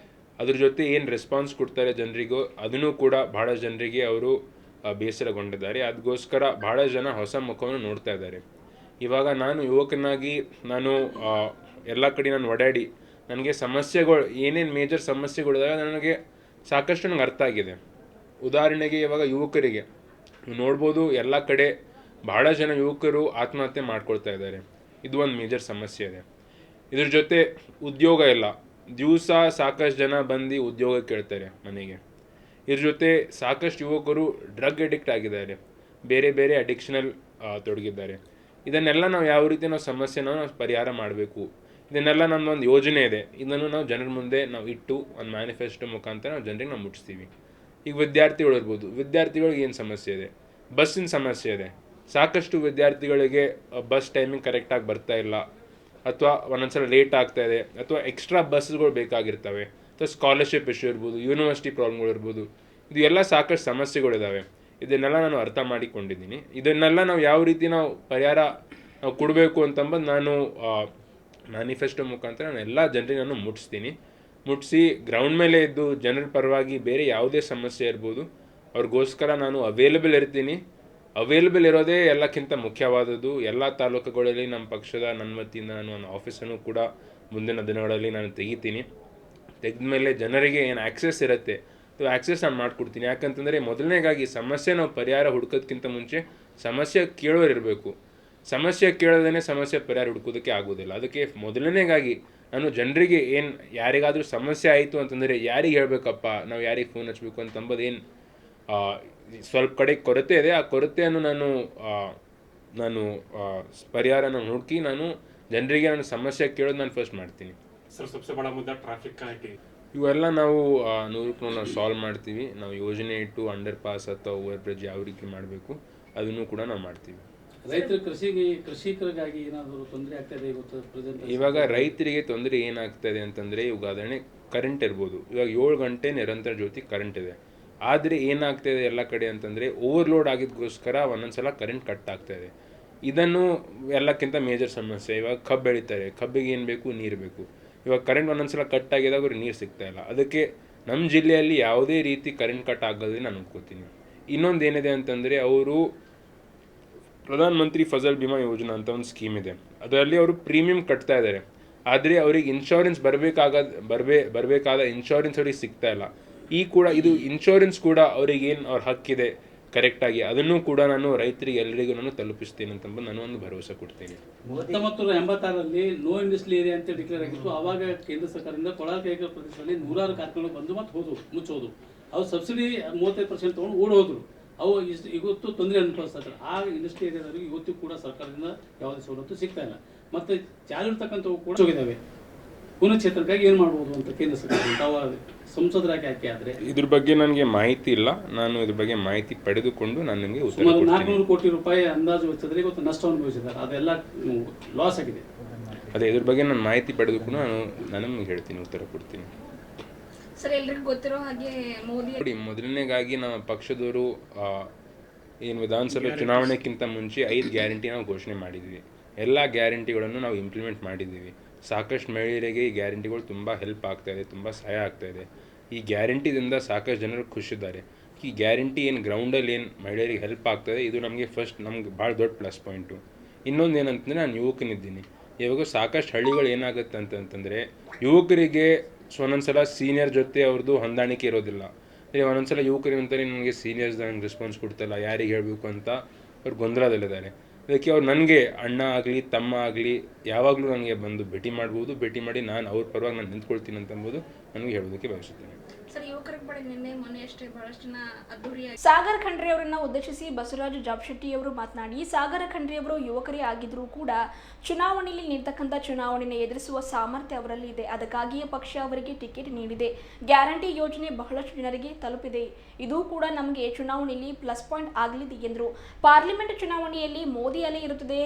ಅದ್ರ ಜೊತೆ ಏನು ರೆಸ್ಪಾನ್ಸ್ ಕೊಡ್ತಾರೆ ಜನರಿಗೂ, ಅದನ್ನು ಕೂಡ ಭಾಳ ಜನರಿಗೆ ಅವರು ಬೇಸರಗೊಂಡಿದ್ದಾರೆ. ಅದಕ್ಕೋಸ್ಕರ ಭಾಳ ಜನ ಹೊಸ ಮುಖವನ್ನು ನೋಡ್ತಾ ಇದ್ದಾರೆ. ಇವಾಗ ನಾನು ಯುವಕನಾಗಿ ನಾನು ಎಲ್ಲ ಕಡೆ ನಾನು ಓಡಾಡಿ ನನಗೆ ಸಮಸ್ಯೆಗಳು ಏನೇನು ಮೇಜರ್ ಸಮಸ್ಯೆಗಳಿದಾಗ ನನಗೆ ಸಾಕಷ್ಟು ನನಗೆ ಅರ್ಥ ಆಗಿದೆ. ಉದಾಹರಣೆಗೆ ಇವಾಗ ಯುವಕರಿಗೆ ನೋಡ್ಬೋದು, ಎಲ್ಲ ಕಡೆ ಭಾಳ ಜನ ಯುವಕರು ಆತ್ಮಹತ್ಯೆ ಮಾಡ್ಕೊಳ್ತಾ ಇದ್ದಾರೆ. ಇದು ಒಂದು ಮೇಜರ್ ಸಮಸ್ಯೆ ಇದೆ. ಇದ್ರ ಜೊತೆ ಉದ್ಯೋಗ ಇಲ್ಲ, ದಿವಸ ಸಾಕಷ್ಟು ಜನ ಬಂದು ಉದ್ಯೋಗ ಕೇಳ್ತಾರೆ ಮನೆಗೆ. ಇದ್ರ ಜೊತೆ ಸಾಕಷ್ಟು ಯುವಕರು ಡ್ರಗ್ ಅಡಿಕ್ಟ್ ಆಗಿದ್ದಾರೆ, ಬೇರೆ ಅಡಿಕ್ಷನಲ್ಲಿ ತೊಡಗಿದ್ದಾರೆ. ಇದನ್ನೆಲ್ಲ ನಾವು ಯಾವ ರೀತಿ ನಾವು ಸಮಸ್ಯೆನ ನಾವು ಪರಿಹಾರ ಮಾಡಬೇಕು, ಇದನ್ನೆಲ್ಲ ನಮ್ಮದೊಂದು ಯೋಜನೆ ಇದೆ. ಇದನ್ನು ನಾವು ಜನರ ಮುಂದೆ ನಾವು ಇಟ್ಟು ಒಂದು ಮ್ಯಾನಿಫೆಸ್ಟೋ ಮುಖಾಂತರ ನಾವು ಜನರಿಗೆ ನಾವು ಮುಟ್ಟಿಸ್ತೀವಿ. ಈಗ ವಿದ್ಯಾರ್ಥಿಗಳು ಇರ್ಬೋದು, ವಿದ್ಯಾರ್ಥಿಗಳಿಗೆ ಏನು ಸಮಸ್ಯೆ ಇದೆ, ಬಸ್ಸಿನ ಸಮಸ್ಯೆ ಇದೆ. ಸಾಕಷ್ಟು ವಿದ್ಯಾರ್ಥಿಗಳಿಗೆ ಬಸ್ ಟೈಮಿಂಗ್ ಕರೆಕ್ಟಾಗಿ ಬರ್ತಾ ಇಲ್ಲ, ಅಥವಾ ಒಂದೊಂದ್ಸಲ ಲೇಟ್ ಆಗ್ತಾ ಇದೆ, ಅಥವಾ ಎಕ್ಸ್ಟ್ರಾ ಬಸ್ಗಳು ಬೇಕಾಗಿರ್ತವೆ, ಅಥವಾ ಸ್ಕಾಲರ್ಶಿಪ್ ಇಶ್ಯೂ ಇರ್ಬೋದು, ಯೂನಿವರ್ಸಿಟಿ ಪ್ರಾಬ್ಲಮ್ಗಳು ಇರ್ಬೋದು. ಇದು ಎಲ್ಲ ಸಾಕಷ್ಟು ಸಮಸ್ಯೆಗಳಿದ್ದಾವೆ. ಇದನ್ನೆಲ್ಲ ನಾನು ಅರ್ಥ ಮಾಡಿಕೊಂಡಿದ್ದೀನಿ. ಇದನ್ನೆಲ್ಲ ನಾವು ಯಾವ ರೀತಿ ನಾವು ಪರಿಹಾರ ನಾವು ಕೊಡಬೇಕು ಅಂತಂಬುದು ನಾನು ಮ್ಯಾನಿಫೆಸ್ಟೋ ಮುಖಾಂತರ ನಾನು ಎಲ್ಲ ಜನರಿಗೆ ನಾನು ಮುಟ್ಟಿಸಿ ಗ್ರೌಂಡ್ ಮೇಲೆ ಇದ್ದು ಜನರ ಪರವಾಗಿ ಬೇರೆ ಯಾವುದೇ ಸಮಸ್ಯೆ ಇರ್ಬೋದು ಅವ್ರಿಗೋಸ್ಕರ ನಾನು ಅವೈಲೇಬಲ್ ಇರ್ತೀನಿ. ಅವೈಲೇಬಲ್ ಇರೋದೇ ಎಲ್ಲಕ್ಕಿಂತ ಮುಖ್ಯವಾದದ್ದು. ಎಲ್ಲ ತಾಲೂಕುಗಳಲ್ಲಿ ನಮ್ಮ ಪಕ್ಷದ ನನ್ನ ವತಿಯಿಂದ ನಾನು ಒಂದು ಆಫೀಸನ್ನು ಕೂಡ ಮುಂದಿನ ದಿನಗಳಲ್ಲಿ ನಾನು ತೆಗಿತೀನಿ. ತೆಗೆದ ಮೇಲೆ ಜನರಿಗೆ ಏನು ಆ್ಯಕ್ಸೆಸ್ ಇರುತ್ತೆ ಅದು ಆ್ಯಕ್ಸೆಸ್ ನಾನು ಮಾಡಿಕೊಡ್ತೀನಿ. ಯಾಕಂತಂದರೆ ಮೊದಲನೇಗಾಗಿ ಸಮಸ್ಯೆ ನಾವು ಪರಿಹಾರ ಹುಡ್ಕೋದಕ್ಕಿಂತ ಮುಂಚೆ ಸಮಸ್ಯೆ ಕೇಳೋರು ಇರಬೇಕು. ಸಮಸ್ಯೆ ಕೇಳೋದೇ ಸಮಸ್ಯೆ ಪರಿಹಾರ ಹುಡ್ಕೋದಕ್ಕೆ ಆಗೋದಿಲ್ಲ. ಅದಕ್ಕೆ ಮೊದಲನೇಗಾಗಿ ನಾನು ಜನರಿಗೆ ಏನು ಯಾರಿಗಾದರೂ ಸಮಸ್ಯೆ ಆಯಿತು ಅಂತಂದರೆ ಯಾರಿಗೆ ಹೇಳಬೇಕಪ್ಪ, ನಾವು ಯಾರಿಗೆ ಫೋನ್ ಹಚ್ಚಬೇಕು ಅಂತಂಬೋದು ಏನು ಸ್ವಲ್ಪ ಕಡೆ ಕೊರತೆ ಇದೆ. ಆ ಕೊರತೆಯನ್ನು ನಾನು ನಾನು ಪರಿಹಾರನ ಹುಡುಕಿ ನಾನು ಜನರಿಗೆ ನಾನು ಸಮಸ್ಯೆ ಕೇಳೋದು ನಾನು ಫಸ್ಟ್ ಮಾಡ್ತೀನಿ. सर सबसे बड़ा मुद्दा ट्रैफिक का है कि ಇವೆಲ್ಲ ನಾವು 100% ನಾವು ಸಾಲ್ವ್ ಮಾಡ್ತೀವಿ. ನಾವು ಯೋಜನೆ ಇಟ್ಟು ಅಂಡರ್ ಪಾಸ್ ಅಥವಾ ಓವರ್ ಬ್ರಿಡ್ಜ್ ಯಾವ ರೀತಿ ಮಾಡಬೇಕು ಅದನ್ನು ಕೂಡ ನಾವು ಮಾಡ್ತೀವಿ. ರೈತರ ಕೃಷಿಕರಿಗಾಗಿ ಏನಾದರೂ ತೊಂದರೆ ಆಗ್ತದೆ ಇವತ್ತು ಇವಾಗ ರೈತರಿಗೆ ತೊಂದರೆ ಏನಾಗ್ತದೆ ಅಂತಂದರೆ ಉದಾಹರಣೆ ಕರೆಂಟ್ ಇರ್ಬೋದು. ಇವಾಗ 7 ಗಂಟೆ ನಿರಂತರ ಜ್ಯೋತಿ ಕರೆಂಟ್ ಇದೆ. ಆದರೆ ಏನಾಗ್ತಾಯಿದೆ ಎಲ್ಲ ಕಡೆ ಅಂತಂದರೆ ಓವರ್ಲೋಡ್ ಆಗಿದ್ದಕ್ಕೋಸ್ಕರ ಒಂದೊಂದ್ಸಲ ಕರೆಂಟ್ ಕಟ್ ಆಗ್ತಾಯಿದೆ. ಇದನ್ನು ಎಲ್ಲಕ್ಕಿಂತ ಮೇಜರ್ ಸಮಸ್ಯೆ. ಇವಾಗ ಕಬ್ಬು ಬೆಳೀತಾರೆ, ಕಬ್ಬಿಗೆ ಏನು ಬೇಕು, ನೀರು ಬೇಕು. ಇವಾಗ ಕರೆಂಟ್ ಒಂದೊಂದ್ಸಲ ಕಟ್ ಆಗಿದಾಗ ಅವ್ರಿಗೆ ನೀರು ಸಿಗ್ತಾಯಿಲ್ಲ. ಅದಕ್ಕೆ ನಮ್ಮ ಜಿಲ್ಲೆಯಲ್ಲಿ ಯಾವುದೇ ರೀತಿ ಕರೆಂಟ್ ಕಟ್ ಆಗೋದೇ ನಾನು ಅನ್ಕೋತೀನಿ. ಇನ್ನೊಂದು ಏನಿದೆ ಅಂತಂದರೆ ಅವರು ಪ್ರಧಾನ ಮಂತ್ರಿ ಫಸಲ್ ಬಿಮಾ ಯೋಜನಾ ಅಂತ ಒಂದು ಸ್ಕೀಮ್ ಇದೆ. ಅದರಲ್ಲಿ ಅವರು ಪ್ರೀಮಿಯಂ ಕಟ್ತಾ ಇದ್ದಾರೆ. ಆದರೆ ಅವ್ರಿಗೆ ಇನ್ಶೂರೆನ್ಸ್ ಬರಬೇಕಾದ ಇನ್ಶೂರೆನ್ಸ್ ಅವ್ರಿಗೆ ಸಿಗ್ತಾ ಇಲ್ಲ. ಇದು ಇನ್ಶೂರೆನ್ಸ್ ಕೂಡ ಅವ್ರಿಗೇನು ಅವ್ರ ಹಕ್ಕಿದೆ ಕರೆಕ್ಟಾಗಿ ಅದನ್ನು ಕೂಡ ನಾನು ರೈತರಿಗೆ ಎಲ್ಲರಿಗೂ ನಾನು ತಲುಪಿಸ್ತೀನಿ ಅಂತ ನಾನು ಒಂದು ಭರವಸೆ ಕೊಡ್ತೀನಿ. 1986ರಲ್ಲಿ ನೋ ಇಂಡಸ್ಟ್ರಿ ಏರಿಯಾ ಅಂತ ಡಿಕ್ಲೇರ್ ಆಗಿತ್ತು. ಆವಾಗ ಕೇಂದ್ರ ಸರ್ಕಾರದಿಂದ ಕೊಳಲ ಕೈಗಾರಿಕಾ ಪ್ರದೇಶದಲ್ಲಿ 100 ಕಾರ್ಖಾನೆಗಳು ಬಂದು ಮತ್ತೆ ಮುಚ್ಚೋದು. ಅವು ಸಬ್ಸಿಡಿ 35% ತೊಗೊಂಡು ಓಡೋದ್ರು. ಅವು ಇವತ್ತು ತೊಂದರೆ ಅನುಭವಿಸ್ತಾರೆ. ಆ ಇಂಡಸ್ಟ್ರಿ ಏರಿಯಾದವರಿಗೆ ಇವತ್ತು ಕೂಡ ಸರ್ಕಾರದಿಂದ ಯಾವುದೇ ಸವಲತ್ತು ಸಿಗ್ತಾ ಇಲ್ಲ. ಮತ್ತು ಚಾಲು ಇರ್ತಕ್ಕಂಥವು ಕೂಡ ಹೋಗಿದ್ದಾವೆ. ಪುನಶ್ಚೇತನಕ್ಕಾಗಿ ಏನು ಮಾಡ್ಬೋದು ಅಂತ ಕೇಂದ್ರ ಸರ್ಕಾರ ತಾವು ಸಂಸದರಾಗಿ ಆಯ್ಕೆ ಆದರೆ ಇದ್ರ ಬಗ್ಗೆ ನನಗೆ ಮಾಹಿತಿ ಇಲ್ಲ. ನಾನು ಇದ್ರ ಬಗ್ಗೆ ಮಾಹಿತಿ ಪಡೆದುಕೊಂಡು ನಾನು ನಿಮಗೆ ಉತ್ತರ ಸುಮಾರು ಕೊಡ್ತೀನಿ. 400 ಕೋಟಿ ರೂಪಾಯಿ ಅಂದಾಜು ವೆಚ್ಚದಲ್ಲಿ ಇವತ್ತು ನಷ್ಟ ಅನುಭವಿಸಿದ್ದಾರೆ. ಅದೆಲ್ಲ ಲಾಸ್ ಆಗಿದೆ. ಅದೇ ಇದ್ರ ಬಗ್ಗೆ ನಾನು ಮಾಹಿತಿ ಪಡೆದುಕೊಂಡು ನಾನು ನಿಮಗೆ ಹೇಳ್ತೀನಿ, ಉತ್ತರ ಕೊಡ್ತೀನಿ. ಸರ್, ಎಲ್ರಿಗೂ ಗೊತ್ತಿರೋ ಹಾಗೆ ಮೋದಿ ನೋಡಿ, ಮೊದಲನೇಗಾಗಿ ನಮ್ಮ ಪಕ್ಷದವರು ಏನು ವಿಧಾನಸಭೆ ಚುನಾವಣೆಗಿಂತ ಮುಂಚೆ 5 ಗ್ಯಾರಂಟಿ ನಾವು ಘೋಷಣೆ ಮಾಡಿದ್ವಿ. ಎಲ್ಲ ಗ್ಯಾರಂಟಿಗಳನ್ನು ನಾವು ಇಂಪ್ಲಿಮೆಂಟ್ ಮಾಡಿದ್ದೀವಿ. ಸಾಕಷ್ಟು ಮಹಿಳೆಯರಿಗೆ ಈ ಗ್ಯಾರಂಟಿಗಳು ತುಂಬ ಹೆಲ್ಪ್ ಆಗ್ತಾಯಿದೆ, ತುಂಬ ಸಹಾಯ ಆಗ್ತಾಯಿದೆ. ಈ ಗ್ಯಾರಂಟಿದಿಂದ ಸಾಕಷ್ಟು ಜನರು ಖುಷಿದ್ದಾರೆ. ಈ ಗ್ಯಾರಂಟಿ ಏನು ಗ್ರೌಂಡಲ್ಲಿ ಏನು ಮಹಿಳೆಯರಿಗೆ ಹೆಲ್ಪ್ ಆಗ್ತದೆ, ಇದು ನಮಗೆ ನಮ್ಗೆ ಭಾಳ ದೊಡ್ಡ ಪ್ಲಸ್ ಪಾಯಿಂಟು. ಇನ್ನೊಂದು ಏನಂತಂದರೆ ನಾನು ಯುವಕನಿದ್ದೀನಿ. ಇವಾಗ ಸಾಕಷ್ಟು ಹಳ್ಳಿಗಳು ಏನಾಗುತ್ತೆ ಅಂತಂತಂದರೆ ಯುವಕರಿಗೆ ಒಂದೊಂದ್ಸಲ ಸೀನಿಯರ್ ಜೊತೆ ಅವ್ರದ್ದು ಹೊಂದಾಣಿಕೆ ಇರೋದಿಲ್ಲ. ಒಂದೊಂದ್ಸಲ ಯುವಕರು ಅಂತಾರೆ ನನಗೆ ಸೀನಿಯರ್ಸ್ ನಂಗೆ ರೆಸ್ಪಾನ್ಸ್ ಕೊಡ್ತಲ್ಲ, ಯಾರಿಗೆ ಹೇಳಬೇಕು ಅಂತ ಅವ್ರು ಗೊಂದಲದಲ್ಲಿದ್ದಾರೆ. ಅದಕ್ಕೆ ಅವ್ರು ನನಗೆ ಅಣ್ಣ ಆಗಲಿ ತಮ್ಮ ಆಗಲಿ ಯಾವಾಗಲೂ ನನಗೆ ಬಂದು ಭೇಟಿ ಮಾಡ್ಬೋದು. ಭೇಟಿ ಮಾಡಿ ನಾನು ಅವ್ರ ಪರವಾಗಿ ನಾನು ನಿಂತ್ಕೊಳ್ತೀನಿ ಅಂತ ಅಂಬೋದು ನನಗೆ ಹೇಳೋದಕ್ಕೆ ಬಯಸುತ್ತೇನೆ. ಸರ್, ಯುವಕರಿಗೆ ಬಳಿ ನಿನ್ನೆ ಮೊನ್ನೆ ಅಷ್ಟೇ ಬಹಳಷ್ಟು ಜನ ಅದ್ದೂರಿಯಾಗಿ ಸಾಗರ್ ಖಂಡ್ರೆ ಅವರನ್ನ ಉದ್ದೇಶಿಸಿ ಬಸವರಾಜ ಜಾಬಶೆಟ್ಟಿ ಅವರು ಮಾತನಾಡಿ, ಸಾಗರ ಖಂಡ್ರೆ ಅವರು ಯುವಕರೇ ಆಗಿದ್ರೂ ಕೂಡ ಚುನಾವಣೆಯಲ್ಲಿ ನಿಂತಕ್ಕಂಥ ಚುನಾವಣೆಯನ್ನು ಎದುರಿಸುವ ಸಾಮರ್ಥ್ಯ ಅವರಲ್ಲಿ ಇದೆ. ಅದಕ್ಕಾಗಿಯೇ ಪಕ್ಷ ಅವರಿಗೆ ಟಿಕೆಟ್ ನೀಡಿದೆ. ಗ್ಯಾರಂಟಿ ಯೋಜನೆ ಬಹಳಷ್ಟು ಜನರಿಗೆ ತಲುಪಿದೆ. ಇದು ಕೂಡ ನಮಗೆ ಚುನಾವಣೆಯಲ್ಲಿ ಪ್ಲಸ್ ಪಾಯಿಂಟ್ ಆಗಲಿದೆ ಎಂದರು. ಪಾರ್ಲಿಮೆಂಟ್ ಚುನಾವಣೆಯಲ್ಲಿ ಮೋದಿ ಅಲೆ ಇರುತ್ತದೆ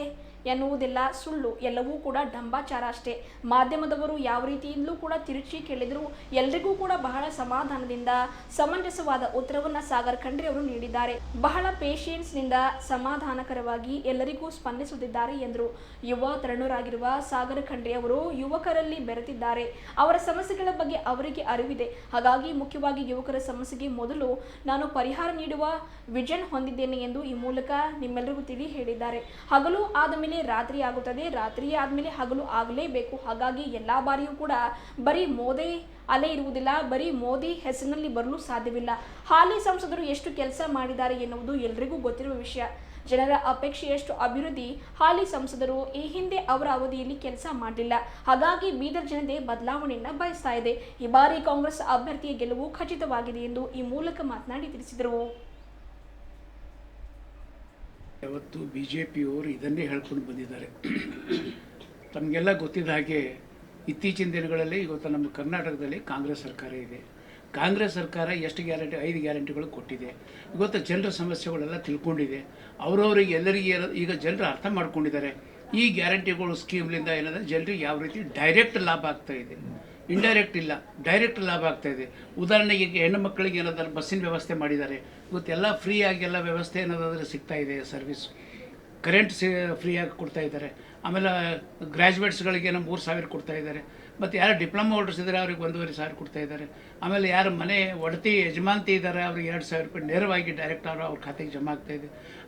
ಎನ್ನುವುದೆಲ್ಲ ಸುಳ್ಳು. ಎಲ್ಲವೂ ಕೂಡ ಡಂಬಾಚಾರ ಅಷ್ಟೇ. ಮಾಧ್ಯಮದವರು ಯಾವ ರೀತಿಯಿಂದಲೂ ಕೂಡ ತಿರುಚಿ ಕೇಳಿದರೂ ಎಲ್ರಿಗೂ ಕೂಡ ಬಹಳ ಸಮಾಧಾನದಿಂದ ಸಮಂಜಸವಾದ ಉತ್ತರವನ್ನು ಸಾಗರ್ ಖಂಡ್ರೆ ಅವರು ನೀಡಿದ್ದಾರೆ. ಬಹಳ ಪೇಷಿಯನ್ಸ್ನಿಂದ ಸಮಾಧಾನಕರವಾಗಿ ಎಲ್ಲರಿಗೂ ಸ್ಪಂದಿಸುತ್ತಿದ್ದಾರೆ ಎಂದರು. ಯುವ ತರುಣರಾಗಿರುವ ಸಾಗರ್ ಖಂಡ್ರೆ ಅವರು ಯುವಕರಲ್ಲಿ ಬೆರೆತಿದ್ದಾರೆ. ಅವರ ಸಮಸ್ಯೆಗಳ ಬಗ್ಗೆ ಅವರಿಗೆ ಅರಿವಿದೆ. ಹಾಗಾಗಿ ಮುಖ್ಯವಾಗಿ ಯುವಕರ ಸಮಸ್ಯೆಗೆ ಮೊದಲು ನಾನು ಪರಿಹಾರ ನೀಡುವ ವಿಷನ್ ಹೊಂದಿದ್ದೇನೆ ಎಂದು ಈ ಮೂಲಕ ನಿಮ್ಮೆಲ್ಲರಿಗೂ ತಿಳಿ ಹೇಳಿದ್ದಾರೆ. ಹಗಲು ಆದ ಮೇಲೆ ರಾತ್ರಿ ಆಗುತ್ತದೆ, ರಾತ್ರಿ ಆದಮೇಲೆ ಹಗಲು ಆಗಲೇಬೇಕು. ಹಾಗಾಗಿ ಎಲ್ಲ ಬಾರಿಯೂ ಕೂಡ ಬರೀ ಮೋದಿ ಅಲೆ ಇರುವುದಿಲ್ಲ, ಬರೀ ಮೋದಿ ಹೆಸರಿನಲ್ಲಿ ಬರಲು ಸಾಧ್ಯವಿಲ್ಲ. ಹಾಲಿ ಸಂಸದರು ಎಷ್ಟು ಕೆಲಸ ಮಾಡಿದ್ದಾರೆ ಎನ್ನುವುದು ಎಲ್ರಿಗೂ ಗೊತ್ತಿರುವ ವಿಷಯ. ಜನರ ಅಪೇಕ್ಷೆಯಷ್ಟು ಅಭಿವೃದ್ಧಿ ಹಾಲಿ ಸಂಸದರು ಈ ಹಿಂದೆ ಅವರ ಅವಧಿಯಲ್ಲಿ ಕೆಲಸ ಮಾಡಲಿಲ್ಲ. ಹಾಗಾಗಿ ಬೀದರ್ ಜನತೆ ಬದಲಾವಣೆಯನ್ನು ಬಯಸ್ತಾ ಇದೆ. ಈ ಬಾರಿ ಕಾಂಗ್ರೆಸ್ ಅಭ್ಯರ್ಥಿಯ ಗೆಲುವು ಖಚಿತವಾಗಿದೆ ಎಂದು ಈ ಮೂಲಕ ಮಾತನಾಡಿ ತಿಳಿಸಿದರು. ಯಾವತ್ತು ಬಿ ಜೆ ಪಿಯವರು ಇದನ್ನೇ ಹೇಳ್ಕೊಂಡು ಬಂದಿದ್ದಾರೆ. ತಮಗೆಲ್ಲ ಗೊತ್ತಿದ್ದ ಹಾಗೆ ಇತ್ತೀಚಿನ ದಿನಗಳಲ್ಲಿ ಇವತ್ತು ನಮ್ಮ ಕರ್ನಾಟಕದಲ್ಲಿ ಕಾಂಗ್ರೆಸ್ ಸರ್ಕಾರ ಇದೆ. ಕಾಂಗ್ರೆಸ್ ಸರ್ಕಾರ ಎಷ್ಟು ಗ್ಯಾರಂಟಿ 5 ಗ್ಯಾರಂಟಿಗಳು ಕೊಟ್ಟಿದೆ. ಇವತ್ತು ಜನರ ಸಮಸ್ಯೆಗಳೆಲ್ಲ ತಿಳ್ಕೊಂಡಿದೆ. ಅವರವರಿಗೆ ಎಲ್ಲರಿಗೆ ಈಗ ಜನರು ಅರ್ಥ ಮಾಡ್ಕೊಂಡಿದ್ದಾರೆ. ಈ ಗ್ಯಾರಂಟಿಗಳು ಸ್ಕೀಮ್ಲಿಂದ ಏನಂದರೆ ಜನರಿಗೆ ಯಾವ ರೀತಿ ಡೈರೆಕ್ಟ್ ಲಾಭ ಆಗ್ತಾ ಇದೆ, ಇಂಡೈರೆಕ್ಟ್ ಇಲ್ಲ, ಡೈರೆಕ್ಟ್ ಲಾಭ ಆಗ್ತಾ ಇದೆ. ಉದಾಹರಣೆಗೆ ಹೆಣ್ಣು ಮಕ್ಕಳಿಗೆ ಏನಾದರೂ ಬಸ್ಸಿನ ವ್ಯವಸ್ಥೆ ಮಾಡಿದ್ದಾರೆ. ಇವತ್ತೆಲ್ಲ ಫ್ರೀಯಾಗಿ ಎಲ್ಲ ವ್ಯವಸ್ಥೆ ಏನಾದರೂ ಸಿಗ್ತಾ ಇದೆ. ಸರ್ವಿಸ್ ಕರೆಂಟ್ ಫ್ರೀಯಾಗಿ ಕೊಡ್ತಾ ಇದ್ದಾರೆ. ಆಮೇಲೆ ಗ್ರ್ಯಾಜುಯೇಟ್ಸ್ಗಳಿಗೆ 3,000 ಕೊಡ್ತಾ ಇದ್ದಾರೆ. ಮತ್ತು ಯಾರು ಡಿಪ್ಲೊಮಾ ಹೋಲ್ಡರ್ಸ್ ಇದ್ದಾರೆ ಅವ್ರಿಗೆ 1,500 ಕೊಡ್ತಾ ಇದ್ದಾರೆ. ಆಮೇಲೆ ಯಾರು ಮನೆ ಒಡತಿ ಯಜಮಾಂತಿ ಇದ್ದಾರೆ ಅವ್ರಿಗೆ 2,000 ರೂಪಾಯಿ ನೇರವಾಗಿ ಡೈರೆಕ್ಟ್ ಅವ್ರ ಖಾತೆಗೆ ಜಮಾ ಆಗ್ತಾಯಿದೆ.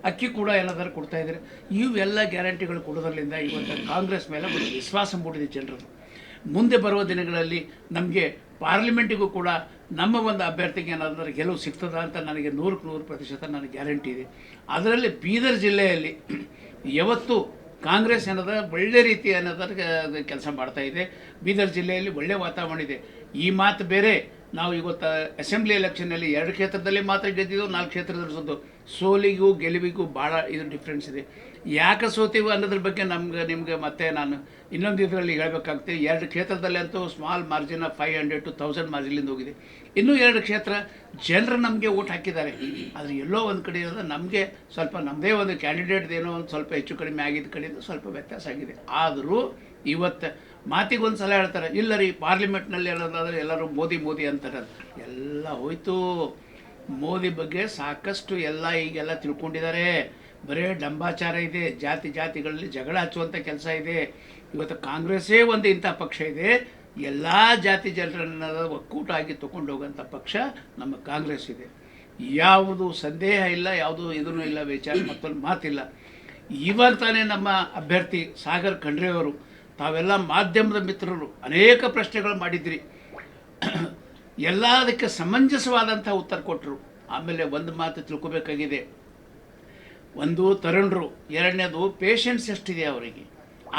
ಅಕ್ಕಿ ಕೂಡ ಏನಾದರೂ ಕೊಡ್ತಾ ಇದ್ದಾರೆ. ಇವೆಲ್ಲ ಗ್ಯಾರಂಟಿಗಳು ಕೊಡೋದ್ರಿಂದ ಇವತ್ತು ಕಾಂಗ್ರೆಸ್ ಮೇಲೆ ಒಂದು ವಿಶ್ವಾಸ ಮೂಡಿದೆ ಜನರದ್ದು. ಮುಂದೆ ಬರುವ ದಿನಗಳಲ್ಲಿ ನಮಗೆ ಪಾರ್ಲಿಮೆಂಟಿಗೂ ಕೂಡ ನಮ್ಮ ಒಂದು ಅಭ್ಯರ್ಥಿಗೆ ಏನಾದರೂ ಗೆಲುವು ಸಿಗ್ತದ ಅಂತ ನನಗೆ 100% ನನಗೆ ಗ್ಯಾರಂಟಿ ಇದೆ. ಅದರಲ್ಲಿ ಬೀದರ್ ಜಿಲ್ಲೆಯಲ್ಲಿ ಯಾವತ್ತು ಕಾಂಗ್ರೆಸ್ ಏನದ ಒಳ್ಳೆ ರೀತಿ ಅನ್ನೋದ್ರ ಕೆಲಸ ಮಾಡ್ತಾ ಇದೆ. ಬೀದರ್ ಜಿಲ್ಲೆಯಲ್ಲಿ ಒಳ್ಳೆ ವಾತಾವರಣ ಇದೆ. ಈ ಮಾತು ಬೇರೆ. ನಾವು ಇವತ್ತು ಅಸೆಂಬ್ಲಿ ಎಲೆಕ್ಷನ್ನಲ್ಲಿ 2 ಕ್ಷೇತ್ರದಲ್ಲಿ ಮಾತ್ರ ಗೆದ್ದಿದ್ದು, 4 ಕ್ಷೇತ್ರದಲ್ಲಿ ಸೋಲಿಗೂ ಗೆಲುವಿಗೂ ಭಾಳ ಇದು ಡಿಫ್ರೆನ್ಸ್ ಇದೆ. ಯಾಕೆ ಸೋತೀವಿ ಅನ್ನೋದ್ರ ಬಗ್ಗೆ ನಿಮಗೆ ಮತ್ತೆ ನಾನು ಇನ್ನೊಂದು ಇದರಲ್ಲಿ ಹೇಳಬೇಕಾಗ್ತದೆ. 2 ಕ್ಷೇತ್ರದಲ್ಲಿ ಅಂತೂ ಸ್ಮಾಲ್ ಮಾರ್ಜಿನ್ ಆಫ್ 500 to 1000 ಮಾರ್ಜಿನಿಂದ ಹೋಗಿದೆ. ಇನ್ನೂ 2 ಕ್ಷೇತ್ರ ಜನರು ನಮಗೆ ಓಟ್ ಹಾಕಿದ್ದಾರೆ. ಆದರೆ ಎಲ್ಲೋ ಒಂದು ಕಡೆ ಇರೋದು ನಮಗೆ ಸ್ವಲ್ಪ ನಮ್ಮದೇ ಒಂದು ಕ್ಯಾಂಡಿಡೇಟ್ ಏನೋ ಒಂದು ಸ್ವಲ್ಪ ಹೆಚ್ಚು ಕಡಿಮೆ ಆಗಿದ್ದ ಕಡೆಯಿಂದ ಸ್ವಲ್ಪ ವ್ಯತ್ಯಾಸ ಆಗಿದೆ. ಆದರೂ ಇವತ್ತು ಮಾತಿಗೊಂದು ಸಲ ಹೇಳ್ತಾರೆ, ಇಲ್ಲ ರೀ ಪಾರ್ಲಿಮೆಂಟ್ನಲ್ಲಿ ಹೇಳೋದಾದರೆ ಎಲ್ಲರೂ ಮೋದಿ ಮೋದಿ ಅಂತಾರೆ. ಎಲ್ಲ ಹೋಯ್ತು. ಮೋದಿ ಬಗ್ಗೆ ಸಾಕಷ್ಟು ಈಗೆಲ್ಲ ತಿಳ್ಕೊಂಡಿದ್ದಾರೆ. ಬರೇ ಡಂಬಾಚಾರ ಇದೆ, ಜಾತಿಗಳಲ್ಲಿ ಜಗಳ ಹಚ್ಚುವಂಥ ಕೆಲಸ ಇದೆ. ಇವತ್ತು ಕಾಂಗ್ರೆಸ್ಸೇ ಒಂದು ಇಂಥ ಪಕ್ಷ ಇದೆ, ಎಲ್ಲ ಜಾತಿ ಜನರನ್ನ ಒಕ್ಕೂಟ ಆಗಿ ತೊಗೊಂಡು ಹೋಗೋಂಥ ಪಕ್ಷ ನಮ್ಮ ಕಾಂಗ್ರೆಸ್ ಇದೆ. ಯಾವುದು ಸಂದೇಹ ಇಲ್ಲ, ಯಾವುದು ಇದೂ ಇಲ್ಲ, ವಿಚಾರ ಮತ್ತೊಂದು ಮಾತಿಲ್ಲ. ಇವಾಗ ತಾನೇ ನಮ್ಮ ಅಭ್ಯರ್ಥಿ ಸಾಗರ್ ಖಂಡ್ರೆ ಅವರು ತಾವೆಲ್ಲ ಮಾಧ್ಯಮದ ಮಿತ್ರರು ಅನೇಕ ಪ್ರಶ್ನೆಗಳು ಮಾಡಿದ್ರಿ, ಎಲ್ಲದಕ್ಕೆ ಸಮಂಜಸವಾದಂಥ ಉತ್ತರ ಕೊಟ್ಟರು. ಆಮೇಲೆ ಒಂದು ಮಾತು ತಿಳ್ಕೊಬೇಕಾಗಿದೆ, ಒಂದು ತರುಣರು, ಎರಡನೇದು ಪೇಷನ್ಸ್ ಎಷ್ಟಿದೆ ಅವರಿಗೆ,